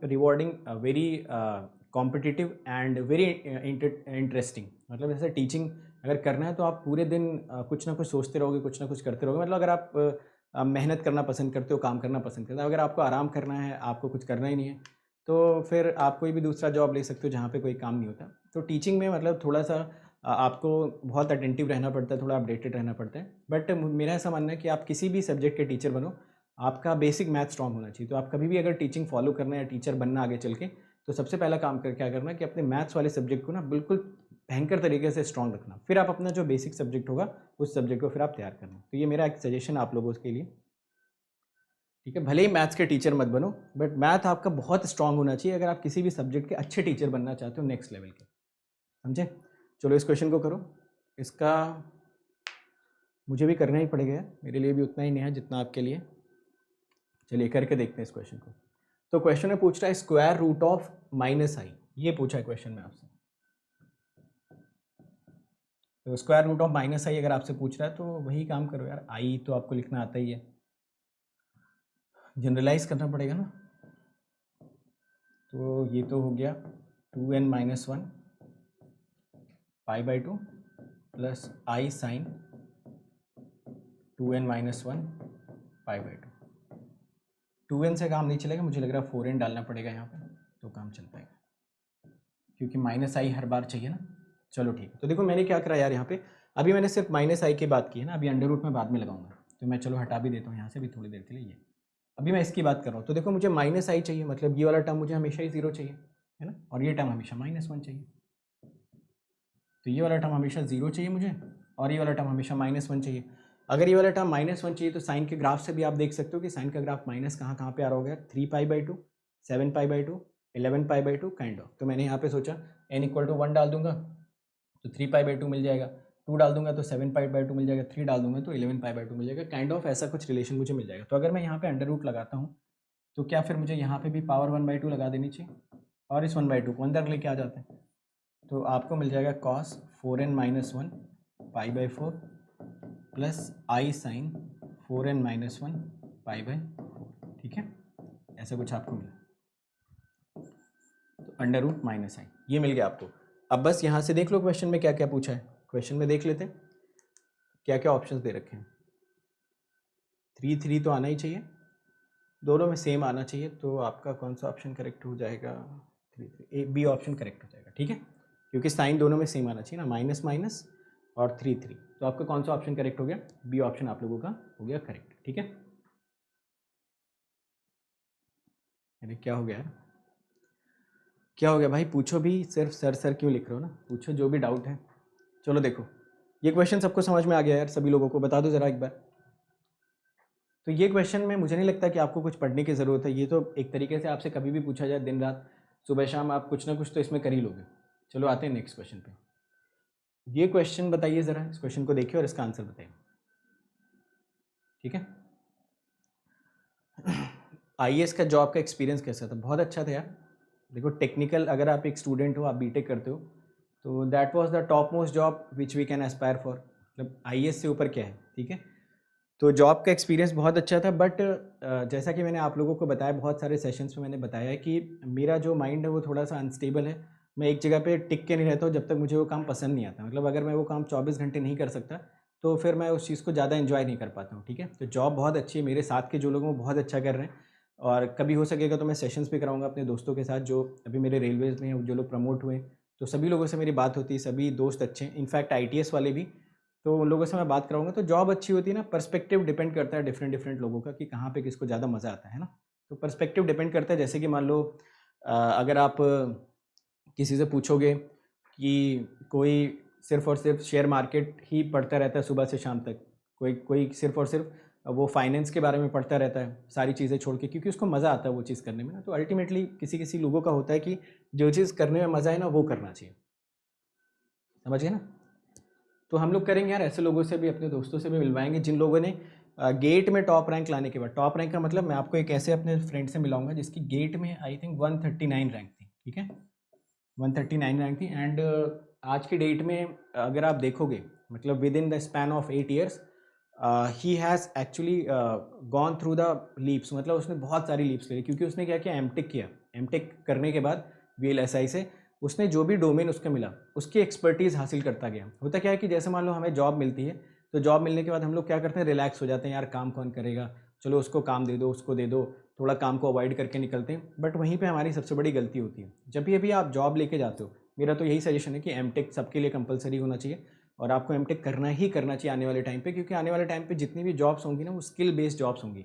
very competitive and very interesting. मतलब जैसे टीचिंग अगर करना है तो आप पूरे दिन कुछ ना कुछ सोचते रहोगे, कुछ ना कुछ करते रहोगे। मतलब अगर आप मेहनत करना पसंद करते हो, काम करना पसंद करते हो, अगर आपको आराम करना है, आपको कुछ करना ही नहीं है, तो फिर आप कोई भी दूसरा जॉब ले सकते हो जहाँ पे कोई काम नहीं होता। तो टीचिंग में मतलब थोड़ा सा आपको बहुत अटेंटिव रहना पड़ता है, थोड़ा अपडेटेड रहना पड़ता है। बट मेरा ऐसा मानना है कि आप किसी भी सब्जेक्ट के टीचर बनो, आपका बेसिक मैथ स्ट्रांग होना चाहिए। तो आप कभी भी अगर टीचिंग फॉलो करना है या टीचर बनना आगे चल के, तो सबसे पहला काम कर क्या करना है कि अपने मैथ्स वाले सब्जेक्ट को ना बिल्कुल भयंकर तरीके से स्ट्रांग रखना। फिर आप अपना जो बेसिक सब्जेक्ट होगा उस सब्जेक्ट को फिर आप तैयार करना। तो ये मेरा एक सजेशन आप लोगों के लिए, ठीक है। भले ही मैथ्स के टीचर मत बनो, बट मैथ आपका बहुत स्ट्रांग होना चाहिए अगर आप किसी भी सब्जेक्ट के अच्छे टीचर बनना चाहते हो, नेक्स्ट लेवल के, समझे। चलो इस क्वेश्चन को करो। इसका मुझे भी करना ही पड़ेगा, मेरे लिए भी उतना ही नहीं है जितना आपके लिए। चलिए करके देखते हैं इस क्वेश्चन को। तो क्वेश्चन में पूछ रहा है स्क्वायर रूट ऑफ -i, ये पूछा है क्वेश्चन में आपसे। तो स्क्वायर रूट ऑफ -i अगर आपसे पूछ रहा है तो वही काम करो यार, i तो आपको लिखना आता ही है, जनरलाइज करना पड़ेगा ना। तो ये तो हो गया 2n-1 π/2 plus i sign 2n-1 π/2। 2n से काम नहीं चलेगा, मुझे लग रहा है 4n डालना पड़ेगा यहाँ पे तो काम चल पाएगा, क्योंकि -i हर बार चाहिए ना। चलो ठीक है, तो देखो मैंने क्या करा यार, यहाँ पे अभी मैंने सिर्फ -i की बात की है ना, अभी अंडर रूट में बाद में लगाऊंगा, तो मैं चलो हटा भी देता हूँ यहाँ से भी थोड़ी देर के लिए। ये अभी मैं इसकी बात कर रहा हूँ। तो देखो मुझे -i चाहिए, मतलब ये वाला टर्म मुझे हमेशा ही 0 चाहिए, है ना, और ये टर्म हमेशा -1 चाहिए। तो ये वाला टर्म हमेशा 0 चाहिए मुझे, और ये वाला टर्म हमेशा -1 चाहिए। अगर ये वाला टर्म -1 चाहिए तो साइन के ग्राफ से भी आप देख सकते हो कि साइन का ग्राफ माइनस कहाँ पे आ रहा होगा, 3π/2, 7π/2, 11π/2 काइंड ऑफ। तो मैंने यहाँ पे सोचा n = 1 डाल दूंगा तो 3π/2 मिल जाएगा, 2 डाल दूंगा तो 7π/2 मिल जाएगा, 3 डाल दूंगा तो 11π/2 मिल जाएगा, काइंड ऑफ ऐसा कुछ रिलेशन मुझे मिल जाएगा। तो अगर मैं यहाँ पे अंडर रूट लगाता हूँ तो क्या फिर मुझे यहाँ पे भी पावर 1/2 लगा देनी चाहिए, और इस 1/2 को अंदर लेके आ जाते हैं, तो आपको मिल जाएगा cos 4n-1 π/4 plus i sign 4n-1 π/4, ठीक है, ऐसा कुछ आपको मिला। तो अंडर रूट -i ये मिल गया आपको। अब बस यहाँ से देख लो क्वेश्चन में क्या क्या पूछा है, क्वेश्चन में देख लेते हैं क्या क्या ऑप्शंस दे रखे हैं। 3 तो आना ही चाहिए, दोनों में सेम आना चाहिए, तो आपका कौन सा ऑप्शन करेक्ट हो जाएगा, 3 बी ऑप्शन करेक्ट हो जाएगा, ठीक है, क्योंकि साइन दोनों में सेम आना चाहिए ना, माइनस और 3। तो आपका कौन सा ऑप्शन करेक्ट हो गया, बी ऑप्शन आप लोगों का हो गया करेक्ट, ठीक है। अरे क्या हो गया यार, क्या हो गया भाई, पूछो भी, सिर्फ सर क्यों लिख रहे हो ना, पूछो जो भी डाउट है। चलो देखो ये क्वेश्चन सबको समझ में आ गया यार, सभी लोगों को बता दो ज़रा एक बार। तो ये क्वेश्चन में मुझे नहीं लगता कि आपको कुछ पढ़ने की ज़रूरत है, ये तो एक तरीके से आपसे कभी भी पूछा जाए, दिन रात सुबह शाम आप कुछ ना कुछ तो इसमें कर ही लोगे। चलो आते हैं नेक्स्ट क्वेश्चन पे। ये क्वेश्चन बताइए ज़रा, इस क्वेश्चन को देखिए और इसका आंसर बताइए, ठीक है। आईएएस का जॉब का एक्सपीरियंस कैसा था, बहुत अच्छा था यार। देखो टेक्निकल, अगर आप एक स्टूडेंट हो, आप बीटेक करते हो, तो that was the top most job which we can aspire for, मतलब आईएएस से ऊपर क्या है, ठीक है। तो जॉब का एक्सपीरियंस बहुत अच्छा था, बट जैसा कि मैंने आप लोगों को बताया, बहुत सारे सेशंस में मैंने बताया है कि मेरा जो माइंड है वो थोड़ा सा अनस्टेबल है। मैं एक जगह पे टिक के नहीं रहता हूँ जब तक मुझे वो काम पसंद नहीं आता। मतलब अगर मैं वो काम 24 घंटे नहीं कर सकता तो फिर मैं उस चीज़ को ज़्यादा इन्जॉय नहीं कर पाता हूँ, ठीक है। तो जॉब बहुत अच्छी है, मेरे साथ के जो लोग हैं वो बहुत अच्छा कर रहे हैं, और कभी हो सकेगा तो मैं सेशंस भी कराऊंगा अपने दोस्तों के साथ जो अभी मेरे रेलवेज़ में हैं, जो लोग प्रमोट हुए, तो सभी लोगों से मेरी बात होती है, सभी दोस्त अच्छे हैं, इनफैक्ट आईटीएस वाले भी, तो उन लोगों से मैं बात कराऊंगा। तो जॉब अच्छी होती है ना, पर्सपेक्टिव डिपेंड करता है डिफरेंट डिफरेंट लोगों का कि कहाँ पे किसको ज़्यादा मज़ा आता है ना। तो पर्सपेक्टिव डिपेंड करता है, जैसे कि मान लो अगर आप किसी से पूछोगे कि कोई सिर्फ और सिर्फ शेयर मार्केट ही पढ़ता रहता है सुबह से शाम तक, कोई कोई सिर्फ और सिर्फ वो फाइनेंस के बारे में पढ़ता रहता है सारी चीज़ें छोड़ के, क्योंकि उसको मज़ा आता है वो चीज़ करने में ना। तो अल्टीमेटली किसी किसी लोगों का होता है कि जो चीज़ करने में मज़ा है ना वो करना चाहिए, समझ गए ना। तो हम लोग करेंगे यार, ऐसे लोगों से भी, अपने दोस्तों से भी मिलवाएंगे जिन लोगों ने गेट में टॉप रैंक लाने के बाद, टॉप रैंक का मतलब मैं आपको एक ऐसे अपने फ्रेंड से मिलाऊंगा जिसकी गेट में आई थिंक 139 रैंक थी, ठीक है, 139 रैंक थी। एंड आज की डेट में अगर आप देखोगे, मतलब with in the span of 8 years he has actually gone through the leaps, मतलब उसने बहुत सारी लीप्स ले ली, क्योंकि उसने क्या किया, एमटेक किया। एमटेक करने के बाद VLSI से उसने जो भी डोमेन उसका मिला उसकी एक्सपर्टीज़ हासिल करता गया। होता क्या है कि जैसे मान लो हमें जॉब मिलती है, तो जॉब मिलने के बाद हम लोग क्या करते हैं, रिलैक्स हो जाते हैं, यार काम कौन करेगा, चलो उसको काम दे दो, उसको दे दो, थोड़ा काम को अवॉइड करके निकलते हैं। बट वहीं पे हमारी सबसे बड़ी गलती होती है। जब भी अभी आप जॉब लेके जाते हो, मेरा तो यही सजेशन है कि एमटेक सबके लिए कंपलसरी होना चाहिए, और आपको एमटेक करना ही करना चाहिए आने वाले टाइम पे, क्योंकि आने वाले टाइम पे जितनी भी जॉब्स होंगी ना वो स्किल बेस्ड जॉब्स होंगी।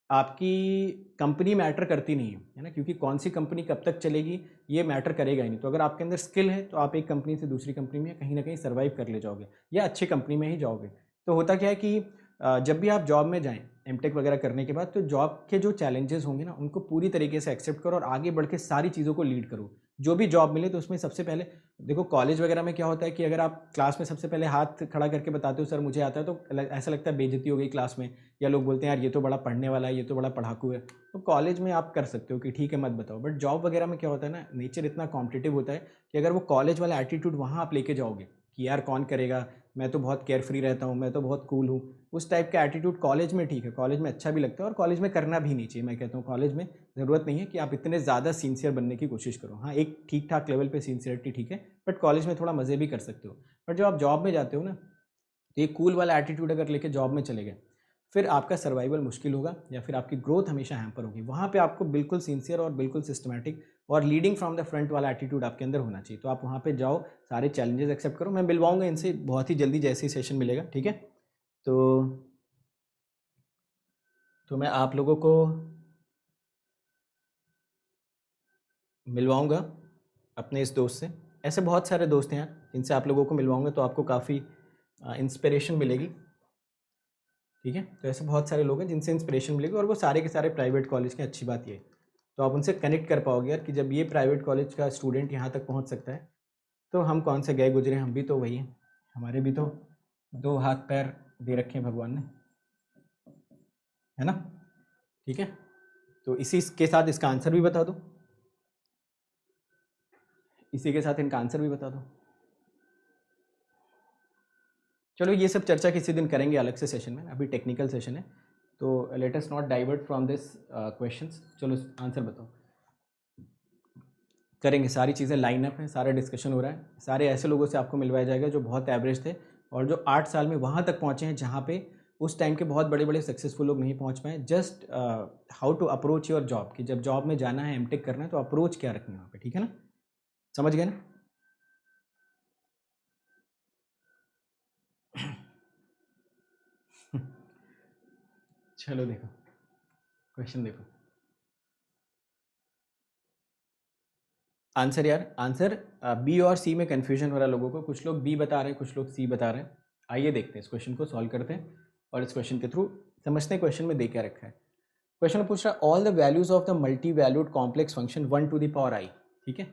आपकी कंपनी मैटर करती नहीं है ना, क्योंकि कौन सी कंपनी कब तक चलेगी ये मैटर करेगा ही नहीं। तो अगर आपके अंदर स्किल है तो आप एक कंपनी से दूसरी कंपनी में कहीं ना कहीं सर्वाइव कर ले जाओगे, या अच्छी कंपनी में ही जाओगे। तो होता क्या है कि जब भी आप जॉब में जाएं एमटेक वगैरह करने के बाद, तो जॉब के जो चैलेंजेस होंगे ना उनको पूरी तरीके से एक्सेप्ट करो और आगे बढ़ के सारी चीज़ों को लीड करो। जो भी जॉब मिले तो उसमें सबसे पहले देखो, कॉलेज वगैरह में क्या होता है कि अगर आप क्लास में सबसे पहले हाथ खड़ा करके बताते हो सर मुझे आता है, तो ऐसा लगता है बेइज्जती हो गई क्लास में, या लोग बोलते हैं यार ये तो बड़ा पढ़ने वाला है, ये तो बड़ा पढ़ाकू है। तो कॉलेज में आप कर सकते हो कि ठीक है मत बताओ, बट जॉब वगैरह में क्या होता है ना, नेचर इतना कॉम्पिटिटिव होता है कि अगर वो कॉलेज वाला एटीट्यूड वहाँ आप लेके जाओगे कि यार कौन करेगा, मैं तो बहुत केयर फ्री रहता हूँ, मैं तो बहुत कूल हूँ, उस टाइप का एटीट्यूड कॉलेज में ठीक है, कॉलेज में अच्छा भी लगता है और कॉलेज में करना भी नहीं चाहिए। मैं कहता हूँ कॉलेज में ज़रूरत नहीं है कि आप इतने ज़्यादा सिंसियर बनने की कोशिश करो। हाँ, एक ठीक ठाक लेवल पे सिंसियरिटी ठीक है, बट कॉलेज में थोड़ा मज़े भी कर सकते हो। बट जब आप जॉब में जाते हो ना, तो ये कूल वाला एटीट्यूड अगर लेके जॉब में चले गए, फिर आपका सर्वाइवल मुश्किल होगा, या फिर आपकी ग्रोथ हमेशा हैम्पर होगी। वहाँ पे आपको बिल्कुल सिंसियर और बिल्कुल सिस्टमैटिक और लीडिंग फ्रॉम द फ्रंट वाला एटीट्यूड आपके अंदर होना चाहिए। तो आप वहाँ पे जाओ, सारे चैलेंजेस एक्सेप्ट करो। मैं मिलवाऊंगा इनसे बहुत ही जल्दी, जैसे ही सेशन मिलेगा, ठीक है। तो मैं आप लोगों को मिलवाऊंगा अपने इस दोस्त से। ऐसे बहुत सारे दोस्त हैं यार जिनसे आप लोगों को मिलवाऊंगा, तो आपको काफ़ी इंस्पिरेशन मिलेगी, ठीक है। तो ऐसे बहुत सारे लोग हैं जिनसे इंस्पिरेशन मिलेगी, और वो सारे के सारे प्राइवेट कॉलेज के। अच्छी बात ये है, तो आप उनसे कनेक्ट कर पाओगे यार कि जब ये प्राइवेट कॉलेज का स्टूडेंट यहाँ तक पहुँच सकता है, तो हम कौन से गए गुजरे, हम भी तो वही हैं, हमारे भी तो दो हाथ पैर दे रखे हैं भगवान ने, है ना, ठीक है। तो इसी के साथ इसका आंसर भी बता दो, इसी के साथ इनका आंसर भी बता दो। चलो ये सब चर्चा किसी दिन करेंगे अलग से सेशन में, अभी टेक्निकल सेशन है, तो let us not divert from this questions. चलो आंसर बताओ, करेंगे सारी चीज़ें, लाइन अप है, सारा डिस्कशन हो रहा है, सारे ऐसे लोगों से आपको मिलवाया जाएगा जो बहुत एवरेज थे और जो 8 साल में वहाँ तक पहुँचे हैं जहाँ पे उस टाइम के बहुत बड़े बड़े सक्सेसफुल लोग नहीं पहुँच पाए। Just how to approach your job, कि जब जॉब में जाना है, एमटेक करना है, तो अप्रोच क्या रखनी है वहाँ पे, ठीक है ना, समझ गए ना। चलो देखो क्वेश्चन देखो, आंसर यार, आंसर बी और सी में कन्फ्यूजन हो रहा है लोगों को, कुछ लोग बी बता रहे हैं, कुछ लोग सी बता रहे हैं। आइए देखते हैं, इस क्वेश्चन को सॉल्व करते हैं और इस क्वेश्चन के थ्रू समझते हैं क्वेश्चन में दे क्या रखा है। क्वेश्चन में पूछ रहा है all the values of the multi valued complex function 1 to the power i, ठीक है,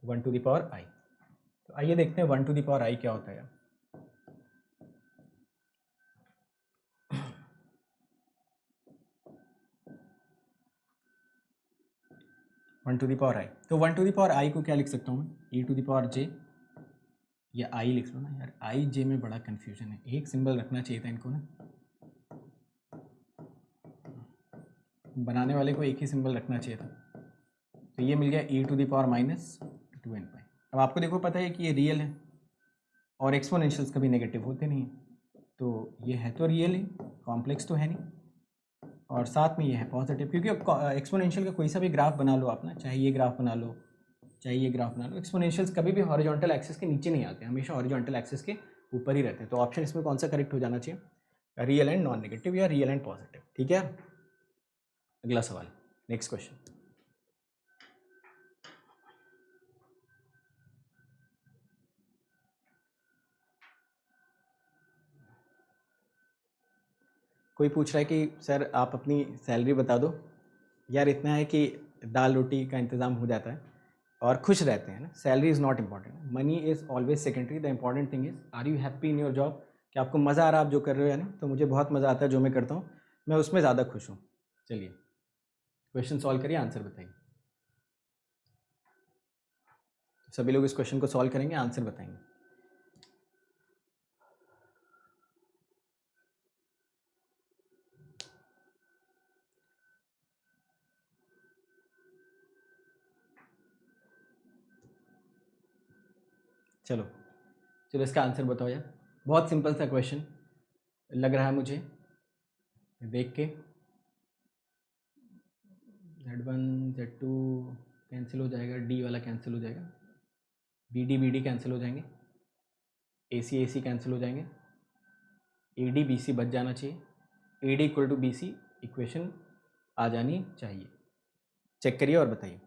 1 टू द पावर आई। तो आइए देखते हैं 1 टू द पावर आई क्या होता है यार। 1 टू द पावर आई, तो 1 टू द पावर आई को क्या लिख सकता हूँ मैं, e टू द पावर जे, या आई लिख लो ना यार, आई जे में बड़ा कन्फ्यूजन है, एक सिंबल रखना चाहिए था इनको ना, बनाने वाले को एक ही सिंबल रखना चाहिए था। तो ये मिल गया e to the power minus 2n pi. अब आपको देखो पता है कि ये रियल है और एक्सपोनेंशियल्स कभी नेगेटिव होते नहीं हैं, तो ये है तो रियल है, कॉम्प्लेक्स तो है नहीं, और साथ में ये है पॉजिटिव, क्योंकि एक्सपोनेंशियल का कोई सा भी ग्राफ बना लो आप ना, चाहे ये ग्राफ बना लो, चाहे ये ग्राफ बना लो, एक्सपोनेंशियल्स कभी भी हॉरिजॉन्टल एक्सिस के नीचे नहीं आते, हमेशा हॉरिजॉन्टल एक्सिस के ऊपर ही रहते हैं। तो ऑप्शन इसमें कौन सा करेक्ट हो जाना चाहिए, रियल एंड नॉन नेगेटिव या रियल एंड पॉजिटिव, ठीक है। अगला सवाल, नेक्स्ट क्वेश्चन। कोई पूछ रहा है कि सर आप अपनी सैलरी बता दो। यार इतना है कि दाल रोटी का इंतज़ाम हो जाता है और खुश रहते हैं ना। Salary is not important, money is always secondary. The important thing is are you happy in your job, कि आपको मज़ा आ रहा है आप जो कर रहे हो या नहीं। तो मुझे बहुत मज़ा आता है जो मैं करता हूँ, मैं उसमें ज़्यादा खुश हूँ। चलिए क्वेश्चन सॉल्व करिए, आंसर बताइए। सभी लोग इस क्वेश्चन को सॉल्व करेंगे, आंसर बताएंगे। चलो चलो इसका आंसर बताओ यार। बहुत सिंपल सा क्वेश्चन लग रहा है मुझे देख के। Z1 Z2 कैंसिल हो जाएगा, डी वाला कैंसिल हो जाएगा, बी डी कैंसिल हो जाएंगे, ए सी कैंसिल हो जाएंगे, बी सी बच जाना चाहिए, d equal to b c equation आ जानी चाहिए। चेक करिए और बताइए।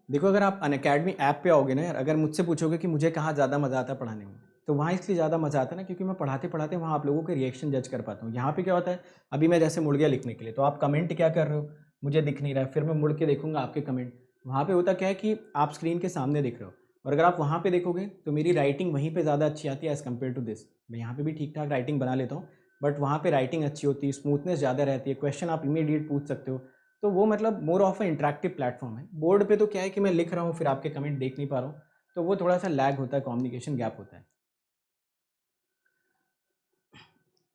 देखो अगर आप अनअकैडमी ऐप पे आओगे ना यार, अगर मुझसे पूछोगे कि मुझे कहाँ ज़्यादा मज़ा आता है पढ़ाने में, तो वहाँ इसलिए ज़्यादा मज़ा आता है ना क्योंकि मैं पढ़ाते पढ़ाते वहाँ आप लोगों के रिएक्शन जज कर पाता हूँ। यहाँ पे क्या होता है, अभी मैं जैसे मुड़ गया लिखने के लिए, तो आप कमेंट क्या कर रहे हो मुझे दिख नहीं रहा है, फिर मैं मुड़ के देखूंगा आपके कमेंट। वहाँ पे होता क्या है कि आप स्क्रीन के सामने दिख रहे हो, और अगर आप वहाँ पे देखोगे तो मेरी राइटिंग वहीं पे ज़्यादा अच्छी आती है एज़ कम्पेयर टू दिस। मैं यहाँ पे भी ठीक ठाक राइटिंग बना लेता हूँ, बट वहाँ पे राइटिंग अच्छी होती है, स्मूथनेस ज़्यादा रहती है, क्वेश्चन आप इमीडिएट पूछ सकते हो। तो वो मतलब more of a interactive platform है। बोर्ड पे तो क्या है कि मैं लिख रहा हूँ फिर आपके कमेंट देख नहीं पा रहा हूँ, तो वो थोड़ा सा लैग होता है, कम्युनिकेशन गैप होता है।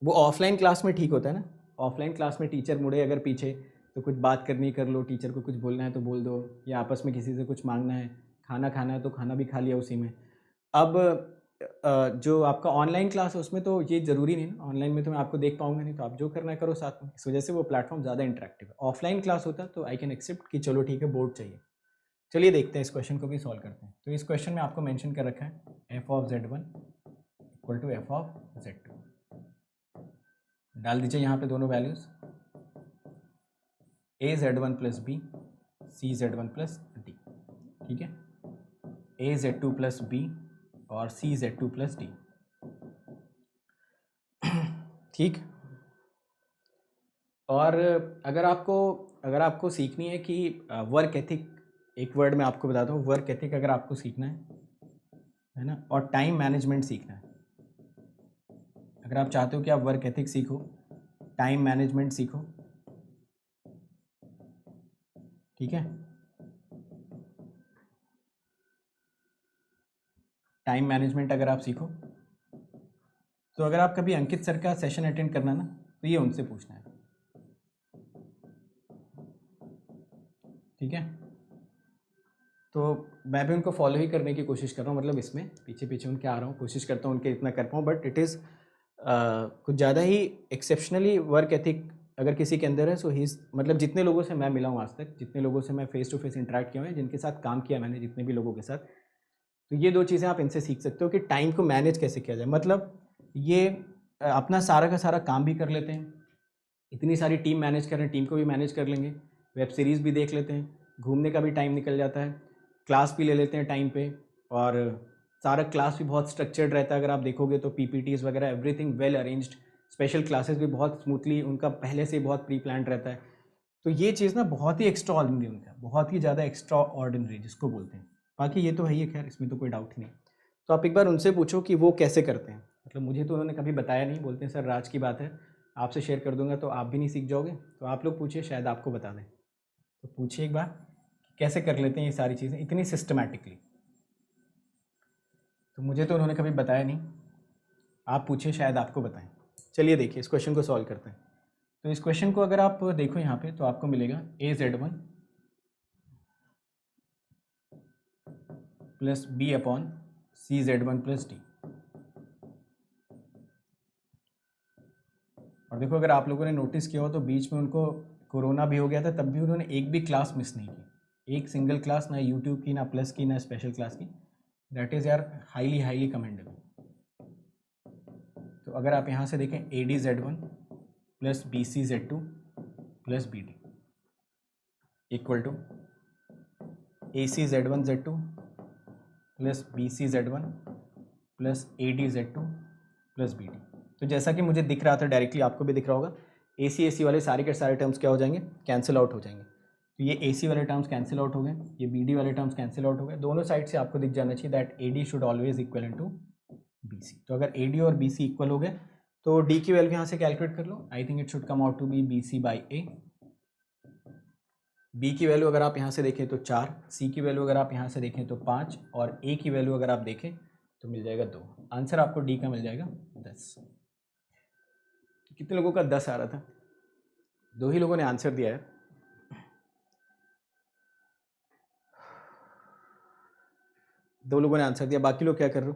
वो ऑफलाइन क्लास में ठीक होता है ना, ऑफलाइन क्लास में टीचर मुड़े अगर पीछे तो कुछ बात करनी कर लो, टीचर को कुछ बोलना है तो बोल दो, या आपस में किसी से कुछ मांगना है, खाना खाना है तो खाना भी खा लिया उसी में। अब जो आपका ऑनलाइन क्लास है उसमें तो ये ज़रूरी नहीं ना, ऑनलाइन में तो मैं आपको देख पाऊंगा नहीं, तो आप जो करना है करो साथ में, इस वजह से वो प्लेटफॉर्म ज़्यादा इंटरेक्टिव है। ऑफलाइन क्लास होता तो आई कैन एक्सेप्ट कि चलो ठीक है बोर्ड चाहिए। चलिए देखते हैं इस क्वेश्चन को भी सॉल्व करते हैं। तो इस क्वेश्चन में आपको मेंशन कर रखा है F of Z1 equal to F of Z2। डाल दीजिए यहाँ पे दोनों values, AZ1 plus B CZ1 plus D. ठीक है, AZ2 प्लस बी और CZ2 प्लस डी। ठीक। और अगर आपको सीखनी है कि वर्क एथिक, एक वर्ड में आपको बताता हूँ, वर्क एथिक अगर आपको सीखना है ना, और टाइम मैनेजमेंट सीखना है, अगर आप चाहते हो कि आप वर्क एथिक सीखो, टाइम मैनेजमेंट सीखो, ठीक है, टाइम मैनेजमेंट अगर आप सीखो, तो अगर आप कभी अंकित सर का सेशन अटेंड करना ना, तो ये उनसे पूछना है। ठीक है, तो मैं भी उनको फॉलो ही करने की कोशिश कर रहा हूँ, मतलब इसमें पीछे पीछे उनके आ रहा हूँ, कोशिश करता हूँ उनके इतना कर पाऊँ, बट इट इज़ कुछ ज़्यादा ही एक्सेप्शनली वर्क एथिक अगर किसी के अंदर है, सो ही मतलब जितने लोगों से मैं मिला हूँ आज तक, जितने लोगों से मैं फेस टू फेस इंटरेक्ट किया हूँ, जिनके साथ काम किया मैंने, जितने भी लोगों के साथ, तो ये दो चीज़ें आप इनसे सीख सकते हो कि टाइम को मैनेज कैसे किया जाए। मतलब ये अपना सारा का सारा काम भी कर लेते हैं, इतनी सारी टीम मैनेज कर रहे हैं, टीम को भी मैनेज कर लेंगे, वेब सीरीज़ भी देख लेते हैं, घूमने का भी टाइम निकल जाता है, क्लास भी ले लेते हैं टाइम पे, और सारा क्लास भी बहुत स्ट्रक्चर्ड रहता है। अगर आप देखोगे तो पीपीटीज़ वगैरह everything well arranged, special classes भी बहुत स्मूथली उनका पहले से बहुत प्री प्लान रहता है। तो ये चीज़ ना बहुत ही एक्स्ट्रा ऑर्डिनरी उनका, बहुत ही ज़्यादा एक्स्ट्रा ऑर्डिनरी जिसको बोलते हैं। बाकी ये तो है ही है, खैर इसमें तो कोई डाउट ही नहीं। तो आप एक बार उनसे पूछो कि वो कैसे करते हैं, मतलब मुझे तो उन्होंने कभी बताया नहीं, बोलते हैं सर राज की बात है, आपसे शेयर कर दूंगा तो आप भी नहीं सीख जाओगे, तो आप लोग पूछिए शायद आपको बता दें। तो पूछिए एक बार कैसे कर लेते हैं ये सारी चीज़ें इतनी सिस्टमैटिकली, तो मुझे तो उन्होंने कभी बताया नहीं, आप पूछिए शायद आपको बताएं। चलिए देखिए इस क्वेश्चन को सॉल्व करते हैं। तो इस क्वेश्चन को अगर आप देखो यहाँ पे, तो आपको मिलेगा AZ1 plus B upon CZ1 plus D. और देखो अगर आप लोगों ने नोटिस किया हो तो बीच में उनको कोरोना भी हो गया था, तब भी उन्होंने एक भी क्लास मिस नहीं की, एक सिंगल क्लास, ना यूट्यूब की, ना प्लस की, ना स्पेशल क्लास की। दैट इज़ यार हाईली हाईली कमेंडेबल। तो अगर आप यहाँ से देखें AD/Z1 plus BC/Z2 plus BD equal to AC/Z1 Z2 plus BC/Z1 plus AD/Z2 plus BD। तो जैसा कि मुझे दिख रहा था डायरेक्टली आपको भी दिख रहा होगा, AC वाले सारे के सारे टर्म्स क्या हो जाएंगे, कैंसिल आउट हो जाएंगे। तो ये AC वाले टर्म्स कैंसिल आउट हो गए, ये BD वाले टर्म्स कैंसिल आउट हो गए। दोनों साइड से आपको दिख जाना चाहिए that AD should always equal to BC। तो अगर AD और BC इक्वल हो गए तो D की वैल्यू यहाँ से कैलकुलेट कर लो। I think it should come out to be BC/A। B की वैल्यू अगर आप यहाँ से देखें तो 4, C की वैल्यू अगर आप यहाँ से देखें तो 5 और A की वैल्यू अगर आप देखें तो मिल जाएगा 2। आंसर आपको D का मिल जाएगा 10। कितने लोगों का 10 आ रहा था? 2 ही लोगों ने आंसर दिया है। दो लोगों ने आंसर दिया, बाकी लोग क्या कर रहे हो?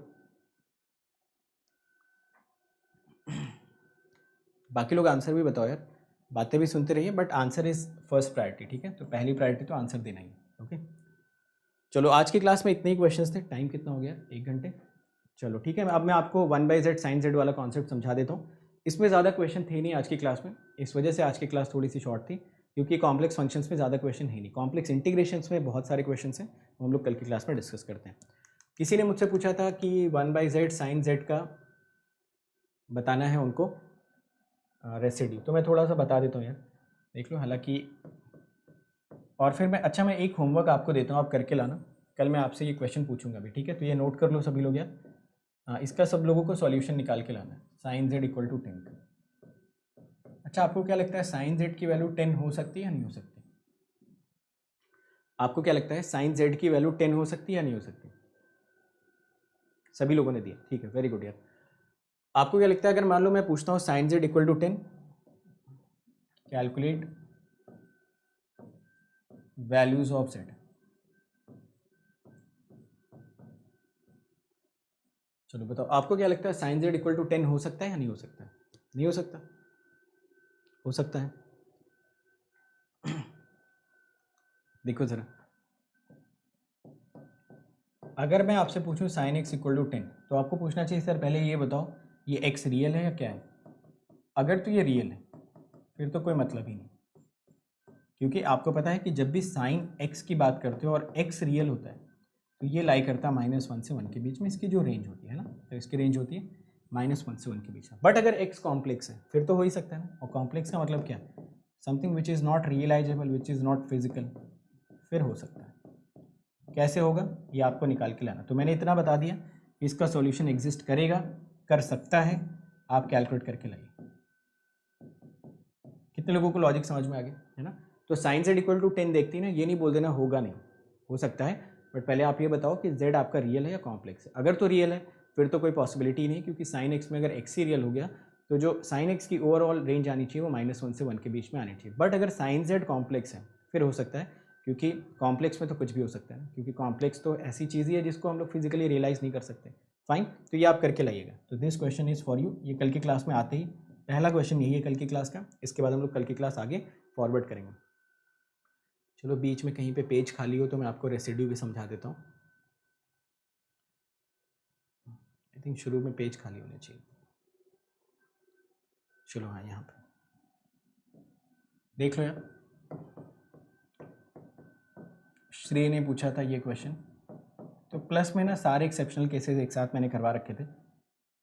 बाकी लोग आंसर भी बताओ यार, बातें भी सुनते रहिए, but answer is first priority, ठीक है? तो पहली प्रायोरिटी तो आंसर देना ही है, ओके? चलो आज की क्लास में इतने ही क्वेश्चंस थे। टाइम कितना हो गया? 1 घंटे। चलो ठीक है, अब मैं आपको 1/z sin z वाला कॉन्सेप्ट समझा देता हूँ। इसमें ज़्यादा क्वेश्चन थे नहीं आज की क्लास में, इस वजह से आज की क्लास थोड़ी सी शॉर्ट थी, क्योंकि कॉम्प्लेक्स फंक्शंस में ज़्यादा क्वेश्चन है नहीं। कॉम्प्लेक्स इंटीग्रेशंस में बहुत सारे क्वेश्चन हैं, हम लोग कल की क्लास में डिस्कस करते हैं। किसी ने मुझसे पूछा था कि 1/z sin z का बताना है उनको रेसिड्यू, तो मैं थोड़ा सा बता देता हूँ यार, देख लो। हालांकि और फिर मैं एक होमवर्क आपको देता हूँ, आप करके लाना। कल मैं आपसे ये क्वेश्चन पूछूंगा भी, ठीक है? तो ये नोट कर लो सभी लोग यार। इसका सब लोगों को सॉल्यूशन निकाल के लाना है। sin z इक्वल टू 10 का। अच्छा, आपको क्या लगता है sin z की वैल्यू 10 हो सकती है या नहीं हो सकती? आपको क्या लगता है sin z की वैल्यू 10 हो सकती है या नहीं हो सकती? सभी लोगों ने दिया, ठीक है, वेरी गुड यार। आपको क्या लगता है अगर मान लो मैं पूछता हूँ sin z equal to 10, calculate values of z। चलो बताओ, आपको क्या लगता है sin z इक्वल टू 10 हो सकता है या नहीं हो सकता? नहीं हो सकता? हो सकता है। देखो जरा, अगर मैं आपसे पूछूं sin x इक्वल टू 10, तो आपको पूछना चाहिए सर पहले ये बताओ ये x रियल है या क्या है? अगर तो ये रियल है फिर तो कोई मतलब ही नहीं, क्योंकि आपको पता है कि जब भी sin x की बात करते हो और x रियल होता है तो ये लाई करता है -1 से 1 के बीच में, इसकी जो रेंज होती है ना, तो इसकी रेंज होती है -1 से 1 के बीच में। बट अगर x कॉम्प्लेक्स है फिर तो हो ही सकता है ना, और कॉम्प्लेक्स का मतलब क्या है? Something which is not realisable, which is not physical, फिर हो सकता है। कैसे होगा ये आपको निकाल के लाना। तो मैंने इतना बता दिया, इसका सॉल्यूशन एग्जिस्ट करेगा, कर सकता है, आप कैलकुलेट करके लाइए। कितने लोगों को लॉजिक समझ में आ गया है ना? तो sin z इक्वल टू 10 देखती है ना, ये नहीं बोल देना होगा नहीं, हो सकता है, बट पहले आप ये बताओ कि z आपका रियल है या कॉम्प्लेक्स है। अगर तो रियल है फिर तो कोई पॉसिबिलिटी नहीं, क्योंकि sin x में अगर x ही रियल हो गया तो जो sin x की ओवरऑल रेंज आनी चाहिए वो -1 से 1 के बीच में आनी चाहिए। बट अगर sin z कॉम्प्लेक्स है फिर हो सकता है, क्योंकि कॉम्प्लेक्स में तो कुछ भी हो सकता है, क्योंकि कॉम्प्लेक्स तो ऐसी चीज़ ही है जिसको हम लोग फिजिकली रियलाइज़ नहीं कर सकते। फाइन, तो ये आप करके लाइएगा। तो this question is for you. ये कल की क्लास में आते ही पहला क्वेश्चन यही है कल की क्लास का। इसके बाद हम लोग कल की क्लास आगे फॉरवर्ड करेंगे। चलो बीच में कहीं पे पेज खाली हो तो मैं आपको रेसिड्यू भी समझा देता हूँ। आई थिंक शुरू में पेज खाली होने चाहिए। चलो हाँ, यहाँ पे देख लो यार। श्री ने पूछा था ये क्वेश्चन, तो प्लस में ना सारे एक्सेप्शनल केसेस एक साथ मैंने करवा रखे थे,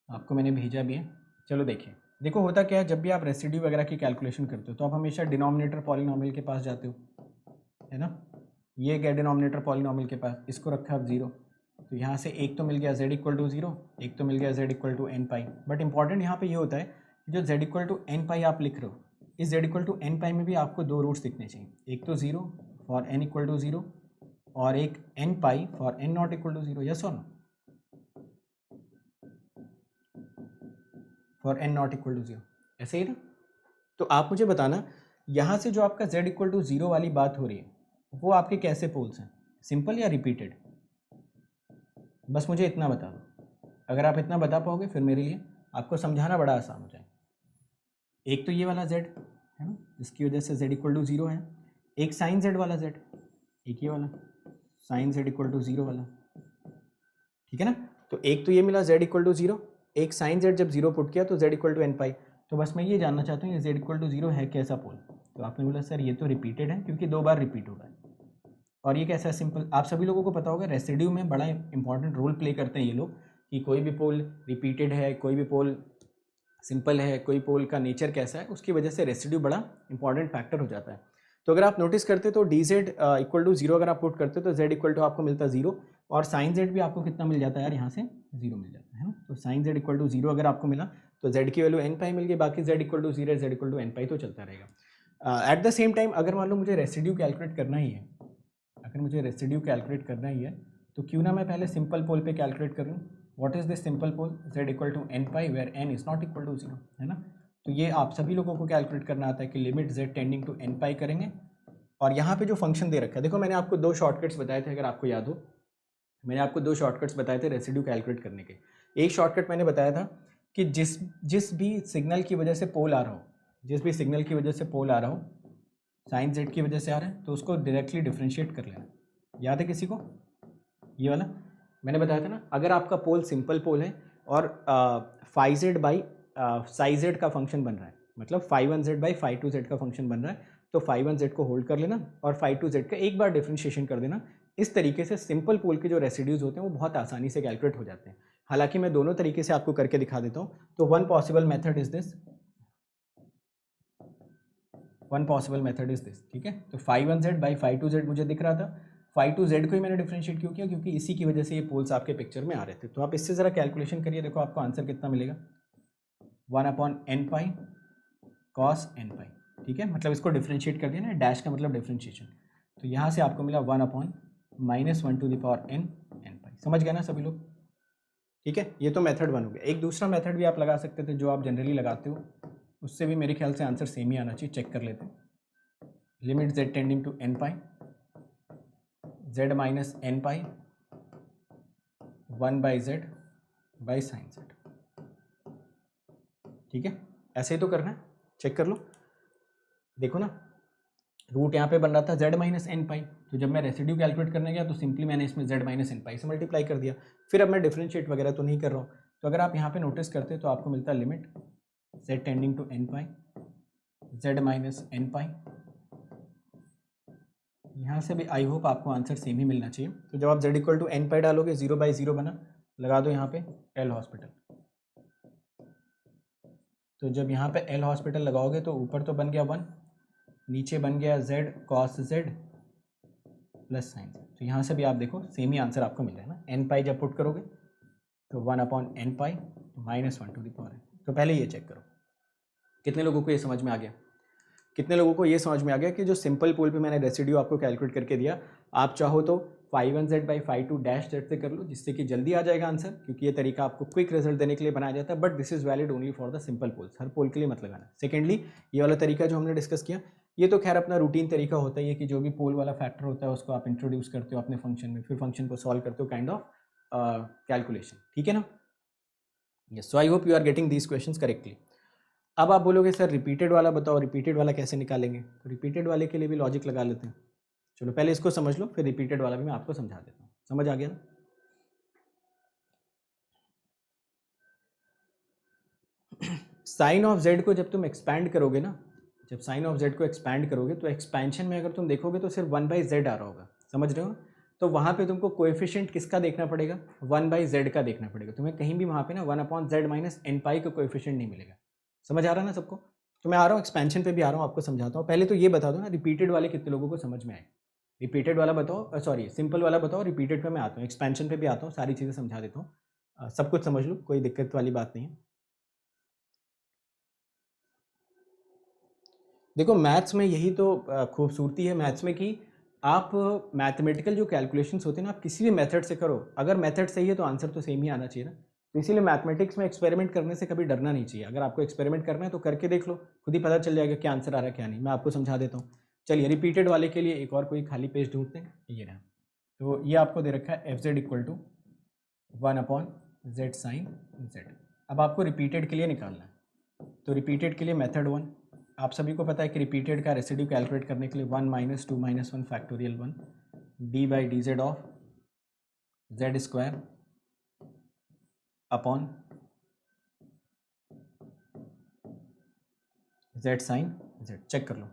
आपको मैंने भेजा भी है। चलो देखिए, देखो होता क्या है, जब भी आप रेसिड्यू वगैरह की कैलकुलेशन करते हो तो आप हमेशा डिनोमिनेटर पॉलिनोमियल के पास जाते हो, है ना? ये गया डिनोमिनेटर पॉलिनोमियल के पास, इसको रखा आप 0, तो यहाँ से एक तो मिल गया z इक्वल टू 0, एक तो मिल गया z equal to n pi. But important यहाँ पे ये होता है कि जो z equal to n pi आप लिख रहे हो, इस z equal to n pi में भी आपको 2 रूट्स दिखने चाहिए, एक तो 0 फॉर n इक्वल टू 0 और एक n pi for n not equal to 0। Yes और no? For n not equal to 0, ऐसे ही ना? तो आप मुझे बताना, यहाँ से जो आपका z इक्वल टू 0 वाली बात हो रही है वो आपके कैसे पोल्स हैं, सिंपल या रिपीटेड? बस मुझे इतना बता दो। अगर आप इतना बता पाओगे फिर मेरे लिए आपको समझाना बड़ा आसान हो जाए। एक तो ये वाला z है ना, जिसकी वजह से z इक्वल टू 0 है, एक साइन z वाला z, एक ये वाला साइन z इक्वल टू 0 वाला, ठीक है ना? तो एक तो ये मिला z इक्वल टू 0, एक साइन z जब 0 पुट किया तो z इक्वल टू n पाई। तो बस मैं ये जानना चाहता हूँ ये z इक्वल टू 0 है कैसा पोल? तो आपने बोला सर ये तो रिपीटेड है, क्योंकि 2 बार रिपीट होगा। और ये कैसा है सिंपल, आप सभी लोगों को पता होगा रेसिड्यू में बड़ा इंपॉर्टेंट रोल प्ले करते हैं ये लोग, कि कोई भी पोल रिपीटेड है, कोई भी पोल सिंपल है, कोई पोल का नेचर कैसा है, उसकी वजह से रेसिड्यू बड़ा इंपॉर्टेंट फैक्टर हो जाता है। तो अगर आप नोटिस करते तो D Z equal to zero अगर आप पुट करते तो जेड इक्वल टू आपको मिलता जीरो, और साइन जेड भी आपको कितना मिल जाता है यार, यहाँ से जीरो मिल जाता है ना। तो sine Z equal to zero अगर आपको मिला तो जेड की वैल्यू एन पाई मिल गई, बाकी z equal to zero, z equal to N pi तो चलता रहेगा। एट द सेम टाइम अगर मान लो मुझे रेसिड्यू कैलकुलेट करना ही है, अगर मुझे रेसिड्यू कैलकुलेट करना ही है तो क्यों ना मैं पहले सिंपल पोल पे कैलकुलेट कर लूँ। What is this simple pole, z equal to N pi where n is not equal to zero, है ना। तो ये आप सभी लोगों को कैलकुलेट करना आता है कि limit z tending to N pi करेंगे, और यहाँ पे जो फंक्शन दे रखा है, देखो मैंने आपको दो शॉर्टकट्स बताए थे, अगर आपको याद हो मैंने आपको दो शॉर्टकट्स बताए थे रेसिड्यू कैलकुलेट करने के। एक शॉर्टकट मैंने बताया था कि जिस जिस भी सिग्नल की वजह से पोल आ रहा हो, जिस भी सिग्नल की वजह से पोल आ रहा हो साइन जेड की वजह से आ रहा है, तो उसको डायरेक्टली डिफ्रेंशिएट कर लेना। याद है किसी को ये वाला, मैंने बताया था ना, अगर आपका पोल सिंपल पोल है और phi Z by psi Z का फंक्शन बन रहा है, मतलब phi one Z by phi two Z का फंक्शन बन रहा है, तो फाई वन जेड को होल्ड कर लेना और फाई टू जेड का एक बार डिफ्रेंशिएशन कर देना। इस तरीके से सिंपल पोल के जो रेसिड्यूज होते हैं वो बहुत आसानी से कैलकुलेट हो जाते हैं। हालांकि मैं दोनों तरीके से आपको करके दिखा देता हूँ। तो one possible method is this, one possible method is this, ठीक है। तो phi one Z by phi two Z मुझे दिख रहा था, फाई टू जेड को ही मैंने डिफरेंशिएट क्यों किया, क्योंकि इसी की वजह से ये पोल्स आपके पिक्चर में आ रहे थे। तो आप इससे ज़रा कैलकुलेशन करिए, देखो आपको आंसर कितना मिलेगा, one upon N pi cos n pi, ठीक है। मतलब इसको डिफरेंशिएट कर दिया ना, डैश का मतलब डिफरेंशिएशन, तो यहाँ से आपको मिला one upon minus one to the power n n pi. समझ गए ना सभी लोग, ठीक है। ये तो मेथड वन हो गया। एक दूसरा मेथड भी आप लगा सकते थे जो आप जनरली लगाते हो, उससे भी मेरे ख्याल से आंसर सेम ही आना चाहिए, चेक कर लेते हैं। Limit z tending to N pi z minus N pi one by Z by sine Z, ठीक है। ऐसे ही तो करना है, चेक कर लो। देखो ना, रूट यहाँ पे बन रहा था z माइनस एन पाई, तो जब मैं रेसिड्यू कैलकुलेट करने गया तो सिंपली मैंने इसमें z माइनस एन पाई से मल्टीप्लाई कर दिया। फिर अब मैं डिफरेंशिएट वगैरह तो नहीं कर रहा हूँ। तो अगर आप यहाँ पे नोटिस करते तो आपको मिलता है limit z tending to N pi z minus N pi. यहाँ से भी आई होप आपको आंसर सेम ही मिलना चाहिए। तो जब आप z equal to N pi डालोगे, जीरो बाई जीरो बना, लगा दो यहाँ पे एल हॉस्पिटल। तो जब यहाँ पे एल हॉस्पिटल लगाओगे तो ऊपर तो बन गया वन, नीचे बन गया z cos z plus sign z। तो यहाँ से भी आप देखो सेम ही आंसर आपको मिल रहा है ना। एन पाई जब पुट करोगे तो one upon N pi minus one to the power N. तो पहले ये चेक करो कितने लोगों को ये समझ में आ गया, कितने लोगों को ये समझ में आ गया कि जो सिंपल पोल पे मैंने रेसिड्यू आपको कैलकुलेट करके दिया, आप चाहो तो phi one Z by phi two dash Z से कर लो, जिससे कि जल्दी आ जाएगा आंसर, क्योंकि ये तरीका आपको क्विक रिजल्ट देने के लिए बनाया जाता है। But this is valid only for the simple poles, हर पोल के लिए मत लगाना। सेकेंडली, ये वाला तरीका जो हमने डिस्कस किया, ये तो खैर अपना रूटीन तरीका होता ही है कि जो भी पोल वाला फैक्टर होता है उसको आप इंट्रोड्यूस करते हो अपने फंक्शन में, फिर फंक्शन को सॉल्व करते हो, काइंड ऑफ कैलकुलेशन, ठीक है ना। Yes, so I hope you are getting these questions correctly. अब आप बोलोगे सर रिपीटेड वाला बताओ, रिपीटेड वाला कैसे निकालेंगे। तो रिपीटेड वाले के लिए भी लॉजिक लगा लेते हैं। चलो पहले इसको समझ लो, फिर रिपीटेड वाला भी मैं आपको समझा देता हूँ। समझ आ गया ना। साइन ऑफ जेड को जब तुम एक्सपैंड करोगे ना, जब साइन ऑफ जेड को एक्सपैंड करोगे तो एक्सपेंशन में अगर तुम देखोगे तो सिर्फ वन बाई जेड आ रहा होगा, समझ रहे हो। तो वहाँ पे तुमको कोएफिशिएंट किसका देखना पड़ेगा, वन बाई जेड का देखना पड़ेगा। तुम्हें कहीं भी वहाँ पे ना one upon z minus N pi का कोएफिशिएंट नहीं मिलेगा। समझ आ रहा है ना सबको। तो मैं आ रहा हूँ एक्सपेंशन पे भी आ रहा हूँ, आपको समझाता हूँ। पहले तो ये बता दो ना, रिपीटेड वाले कितने लोगों को समझ में आए। रिपीटेड वाला बताओ, सॉरी सिंपल वाला बताओ, रिपीटेड पे मैं आता हूँ, एक्सपेंशन पे भी आता हूँ, सारी चीज़ें समझा देता हूँ। सब कुछ समझ लो, कोई दिक्कत वाली बात नहीं है। देखो मैथ्स में यही तो खूबसूरती है मैथ्स में कि आप मैथमेटिकल जो कैलकुलेशंस होते हैं ना, आप किसी भी मेथड से करो, अगर मेथड सही है तो आंसर तो सेम ही आना चाहिए ना। तो इसीलिए मैथमेटिक्स में एक्सपेरिमेंट करने से कभी डरना नहीं चाहिए। अगर आपको एक्सपेरिमेंट करना है तो करके देख लो, खुद ही पता चल जाएगा क्या आंसर आ रहा है क्या नहीं। मैं आपको समझा देता हूँ। चलिए रिपीटेड वाले के लिए एक और कोई खाली पेज ढूंढते हैं, ये रहा। तो ये आपको दे रखा है F Z equal to one upon Z sine Z. अब आपको रिपीटेड के लिए निकालना है। तो रिपीटेड के लिए मेथड वन, आप सभी को पता है कि रिपीटेड का रेसिड्यू कैलकुलेट करने के लिए one minus two minus one factorial one D by D Z of Z square upon Z sine Z. Check कर लो,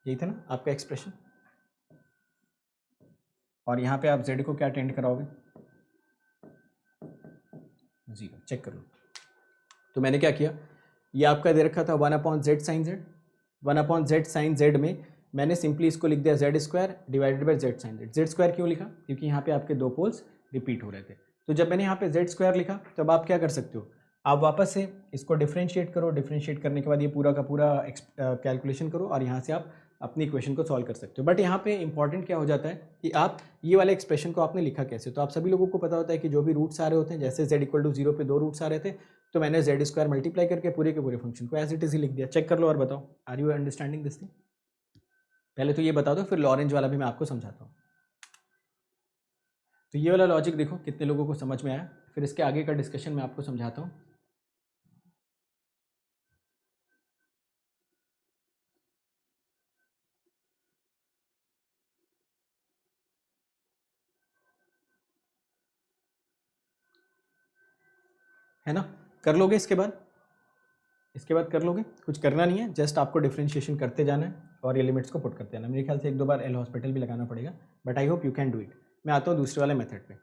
यही था ना आपका एक्सप्रेशन। और यहाँ पे आप z को क्या टेंड कराओगे, 0। चेक कर लो। तो मैंने क्या किया, ये आपका दे रखा था 1/z sin z, 1/z sin z में मैंने सिंपली इसको लिख दिया z² divided by z sin z। z² क्यों लिखा, क्योंकि यहाँ पे आपके दो पोल्स रिपीट हो रहे थे। तो जब मैंने यहाँ पे z² लिखा तब आप क्या कर सकते हो, आप वापस से इसको डिफरेंशिएट करो, डिफरेंशिएट करने के बाद ये पूरा का पूरा कैलकुलेशन करो और यहाँ से आप अपनी इक्वेशन को सॉल्व कर सकते हो। बट यहाँ पे इंपॉर्टेंट क्या हो जाता है कि आप ये वाले एक्सप्रेशन को आपने लिखा कैसे। तो आप सभी लोगों को पता होता है कि जो भी रूट्स आ रहे होते हैं, जैसे z=0 पे 2 रूट्स आ रहे थे, तो मैंने z² मल्टीप्लाई करके पूरे के पूरे फंक्शन को एज इट इज ही लिख दिया। चेक कर लो और बताओ, are you understanding this thing. पहले तो ये बता दो, फिर लॉरेंज वाला भी मैं आपको समझाता हूँ। तो ये वाला लॉजिक देखो कितने लोगों को समझ में आया, फिर इसके आगे का डिस्कशन मैं आपको समझाता हूँ। है ना, कर लोगे इसके बाद कर लोगे, कुछ करना नहीं है, जस्ट आपको डिफरेंशिएशन करते जाना है और ये लिमिट्स को पुट करते जाना है। मेरे ख्याल से 1-2 बार एल हॉस्पिटल भी लगाना पड़ेगा, but I hope you can do it. मैं आता हूँ दूसरे वाले मेथड पे,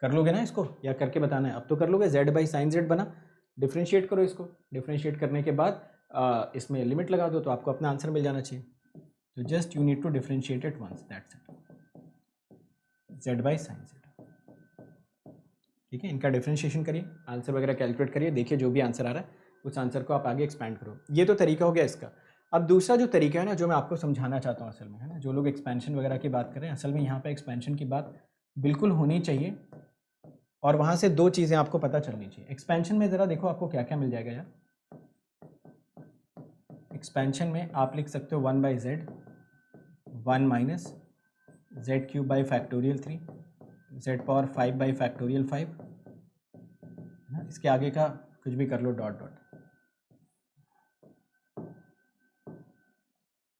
कर लोगे ना इसको, या करके बताना है। अब तो कर लोगे, z/sin z बना, डिफरेंशिएट करो इसको, डिफरेंशिएट करने के बाद इसमें लिमिट लगा दो तो आपको अपना आंसर मिल जाना चाहिए। तो just you need to differentiate it once, that's it, z/sin z। ठीक है, इनका डिफरेंशिएशन करिए, आंसर वगैरह कैलकुलेट करिए, देखिए जो भी आंसर आ रहा है उस आंसर को आप आगे एक्सपैंड करो। ये तो तरीका हो गया इसका। अब दूसरा जो तरीका है ना, जो मैं आपको समझाना चाहता हूँ असल में, है ना, जो लोग एक्सपेंशन वगैरह की बात करें, असल में यहाँ पे एक्सपेंशन की बात बिल्कुल होनी चाहिए और वहाँ से दो चीज़ें आपको पता चलनी चाहिए। एक्सपेंशन में ज़रा देखो आपको क्या क्या मिल जाएगा यार। एक्सपेंशन में आप लिख सकते हो 1/z 1 माइनस z³ 3 z⁴ ना, इसके आगे का कुछ भी कर लो, डॉट डॉट।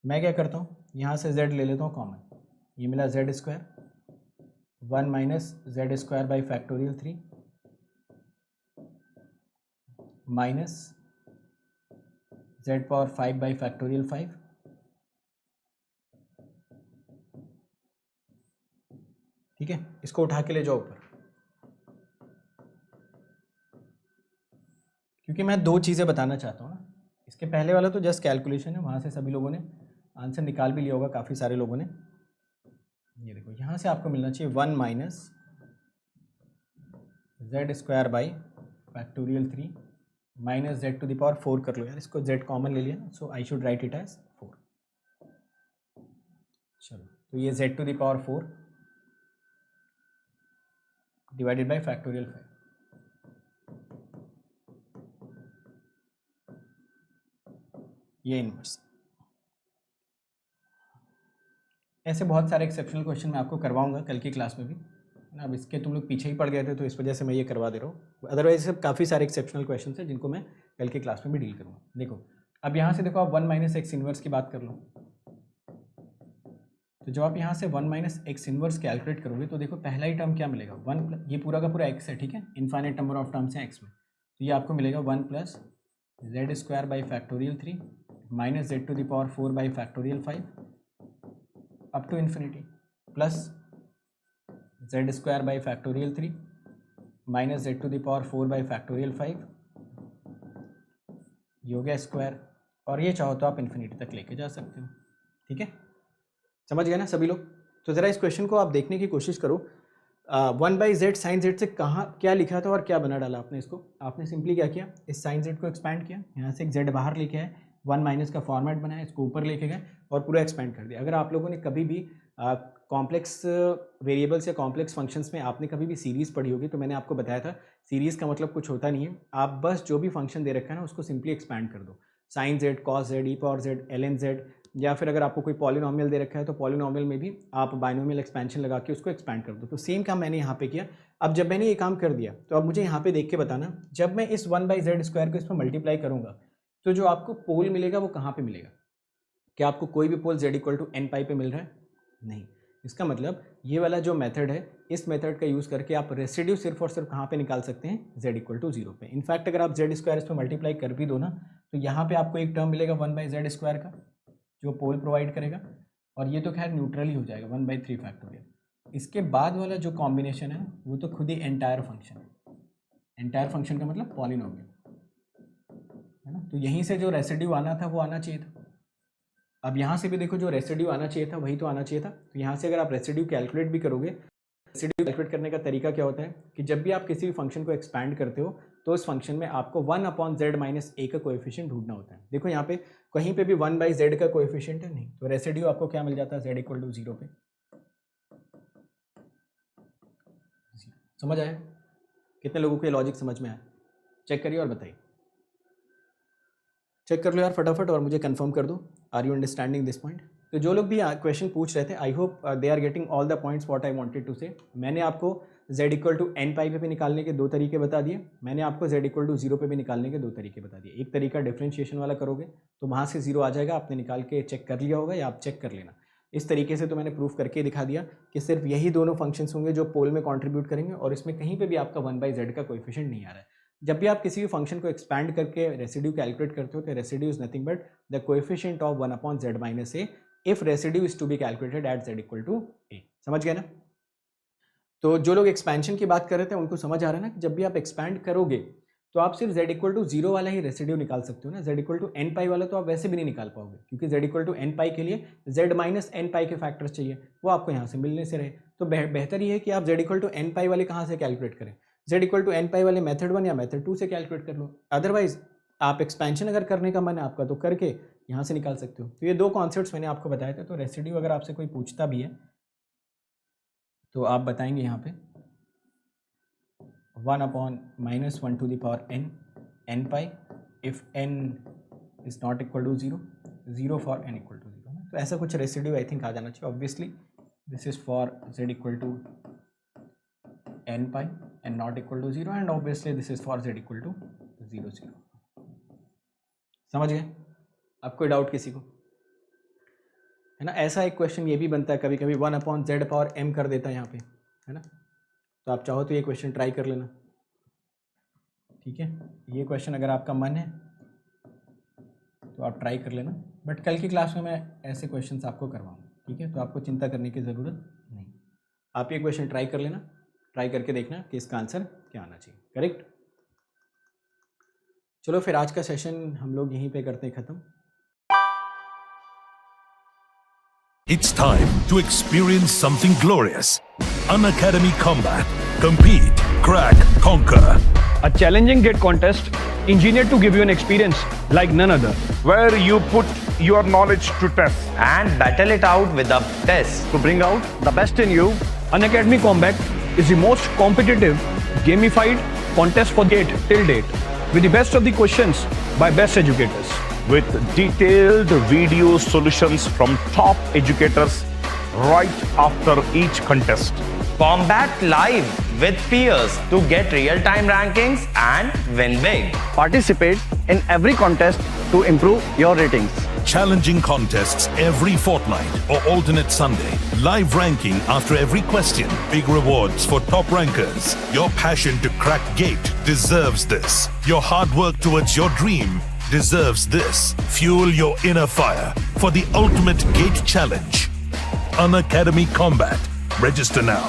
मैं क्या करता हूँ, यहाँ से z ले लेता हूँ कॉमन, ये मिला z² 1 minus z² 3 minus z⁴ 5 ठीक है, इसको उठा के ले जाओ ऊपर, क्योंकि मैं दो चीज़ें बताना चाहता हूँ ना। इसके पहले वाला तो जस्ट कैलकुलेशन है, वहाँ से सभी लोगों ने आंसर निकाल भी लिया होगा, काफ़ी सारे लोगों ने। ये देखो यहाँ से आपको मिलना चाहिए 1 माइनस z² 3 माइनस z⁴ कर लो यार, इसको z कॉमन ले लिया, so I should write it as 4। चलो, तो ये z⁴ डिवाइडेड बाई फैक्टोरियल 5। ये इनवर्स। ऐसे बहुत सारे एक्सेप्शनल क्वेश्चन मैं आपको करवाऊंगा कल की क्लास में भी। अब इसके तुम लोग पीछे ही पड़ गए थे तो इस वजह से मैं ये करवा दे रहा हूँ, अदरवाइज सब काफ़ी सारे एक्सेप्शनल क्वेश्चन हैं जिनको मैं कल की क्लास में भी डील करूँगा। देखो अब यहाँ से देखो, आप 1 माइनस एक्स इनवर्स की बात कर लो, तो जब आप यहाँ से 1 माइनस एक्स इनवर्स कैलकुलेट करोगे तो देखो पहला ही टर्म क्या मिलेगा, 1 ये पूरा का पूरा एक्स है, ठीक है, इनफाइनाइट नंबर ऑफ टर्म्स हैं एक्स में, तो ये आपको मिलेगा 1 plus z² 3 minus z⁴ 5 up to infinity plus z² 3 minus z⁴ 5, ये हो गया स्क्वायर, और ये चाहो तो आप इन्फिनिटी तक लेके जा सकते हो। ठीक है, समझ गए ना सभी लोग। तो ज़रा इस क्वेश्चन को आप देखने की कोशिश करो। 1/z sin z से कहाँ क्या लिखा था और क्या बना डाला आपने इसको। आपने सिंपली क्या किया, इस sin z को एक्सपैंड किया, यहाँ से एक z बाहर लेके आए, 1 माइनस का फॉर्मेट बनाया, इसको ऊपर लेके गए और पूरा एक्सपैंड कर दिया। अगर आप लोगों ने कभी भी कॉम्प्लेक्स वेरिएबल्स या कॉम्प्लेक्स फंक्शंस में आपने कभी भी सीरीज़ पढ़ी होगी तो मैंने आपको बताया था सीरीज़ का मतलब कुछ होता नहीं है, आप बस जो भी फंक्शन दे रखा है ना उसको सिंपली एक्सपैंड कर दो, sin z cos z e⁴z ln z, या फिर अगर आपको कोई पॉलिनॉमियल दे रखा है तो पॉलिनॉमियल में भी आप बाइनोमियल एक्सपेंशन लगा के उसको एक्सपैंड कर दो। तो सेम काम मैंने यहाँ पे किया। अब जब मैंने ये काम कर दिया तो अब मुझे यहाँ पे देख के बताना, जब मैं इस 1/z² को इस पर मल्टीप्लाई करूँगा तो जो आपको पोल मिलेगा वो कहाँ पे मिलेगा। क्या आपको कोई भी पोल z=n पाई पे मिल रहा है? नहीं। इसका मतलब ये वाला जो मेथड है, इस मेथड का यूज़ करके आप रेसिड्यू सिर्फ और सिर्फ कहाँ पे निकाल सकते हैं, z=0 पे। इनफैक्ट अगर आप z² इस पर मल्टीप्लाई कर भी दो ना तो यहाँ पे आपको एक टर्म मिलेगा 1/z² का जो पोल प्रोवाइड करेगा, और ये तो खैर न्यूट्रल ही हो जाएगा 1/3 फैक्टोरियल। इसके बाद वाला जो कॉम्बिनेशन है वो तो खुद ही एंटायर फंक्शन है। एंटायर फंक्शन का मतलब पॉलिनोमियल है ना। तो यहीं से जो रेसिड्यू आना था वो आना चाहिए था। अब यहाँ से भी देखो जो रेसिड्यू आना चाहिए था वही तो आना चाहिए था। तो यहाँ से अगर आप रेसिड्यू कैलकुलेट भी करोगे, रेसिड्यू कैलकुलेट करने का तरीका क्या होता है कि जब भी आप किसी भी फंक्शन को एक्सपैंड करते हो तो उस फंक्शन में आपको 1/z - a का कोएफिशिएंट ढूंढना होता है। देखो यहाँ पे कहीं पे भी 1/z का कोएफिशिएंट है नहीं, तो रेसिड्यू आपको क्या मिल जाता है z = 0 पे। समझ आया? कितने लोगों को ये लॉजिक समझ में आया? चेक करिए और बताइए। चेक कर लो यार फटाफट और मुझे कंफर्म कर दो। Are you understanding this point? तो जो लोग भी क्वेश्चन पूछ रहे थे, I hope they are getting all the points what I wanted to say. मैंने आपको z = n π पे भी निकालने के 2 तरीके बता दिए, मैंने आपको z = 0 पे भी निकालने के 2 तरीके बता दिए। एक तरीका डिफरेंशिएशन वाला करोगे तो वहाँ से 0 आ जाएगा, आपने निकाल के चेक कर लिया होगा या आप चेक कर लेना। इस तरीके से तो मैंने प्रूफ करके दिखा दिया कि सिर्फ यही दोनों फंक्शंस होंगे जो पोल में कंट्रीब्यूट करेंगे और इसमें कहीं पे भी आपका 1/z का कोएफिशिएंट नहीं आ रहा है। जब भी आप किसी भी फंक्शन को एक्सपैंड करके रेसिड्यू कैलकुलेट करते हो तो residue is nothing but the coefficient of 1/z - a if residue is to be calculated at z = a। समझ गए ना? तो जो लोग एक्सपेंशन की बात कर रहे थे उनको समझ आ रहा है ना कि जब भी आप एक्सपैंड करोगे तो आप सिर्फ z = 0 वाला ही रेसिड्यू निकाल सकते हो ना। z = n π वाला तो आप वैसे भी नहीं निकाल पाओगे क्योंकि z = n π के लिए z - n π के फैक्टर्स चाहिए, वो आपको यहाँ से मिलने से रहे। तो बेहतर ये है कि आप z = n π वाले कहाँ से कैलकुलेट करें, z = n π वाले मेथड 1 या मेथड 2 से कैलकुलेट कर लो। अदरवाइज आप एक्सपेंशन अगर करने का मन है आपका तो करके यहाँ से निकाल सकते हो। तो ये 2 कॉन्सेप्ट्स मैंने आपको बताए थे। तो रेसिड्यू अगर आपसे कोई पूछता भी है तो आप बताएंगे यहाँ पे 1/-1 to the power n π if n is not equal to 0, 0 for n equal to 0। तो ऐसा कुछ रेसिड्यू आई थिंक आ जाना चाहिए। Obviously this is for z = n π and not equal to 0 and obviously this is for z = 0, 0। समझ गए? अब कोई डाउट किसी को है ना? ऐसा एक क्वेश्चन ये भी बनता है कभी कभी 1/z⁻m कर देता है यहाँ पे, है ना? तो आप चाहो तो ये क्वेश्चन ट्राई कर लेना, ठीक है? ये क्वेश्चन अगर आपका मन है तो आप ट्राई कर लेना, बट कल की क्लास में मैं ऐसे क्वेश्चंस आपको करवाऊँगा, ठीक है? तो आपको चिंता करने की ज़रूरत नहीं। आप ये क्वेश्चन ट्राई कर लेना, ट्राई करके देखना कि इसका आंसर क्या आना चाहिए। करेक्ट? चलो फिर आज का सेशन हम लोग यहीं पे करते हैं ख़त्म। It's time to experience something glorious. Unacademy Combat. Compete, crack, conquer. A challenging GATE contest engineered to give you an experience like none other. where you put your knowledge to test. and battle it out with the best. To bring out the best in you, Unacademy Combat is the most competitive, gamified contest for GATE till date, with the best of the questions by best educators. With detailed video solutions from top educators right after each contest. Combat live with peers to get real-time rankings and win big. Participate in every contest to improve your ratings. Challenging contests every fortnight or alternate Sunday. Live ranking after every question. Big rewards for top rankers. Your passion to crack GATE deserves this. Your hard work towards your dream deserves this. Fuel your inner fire for the ultimate GATE challenge. Unacademy Combat. Register now.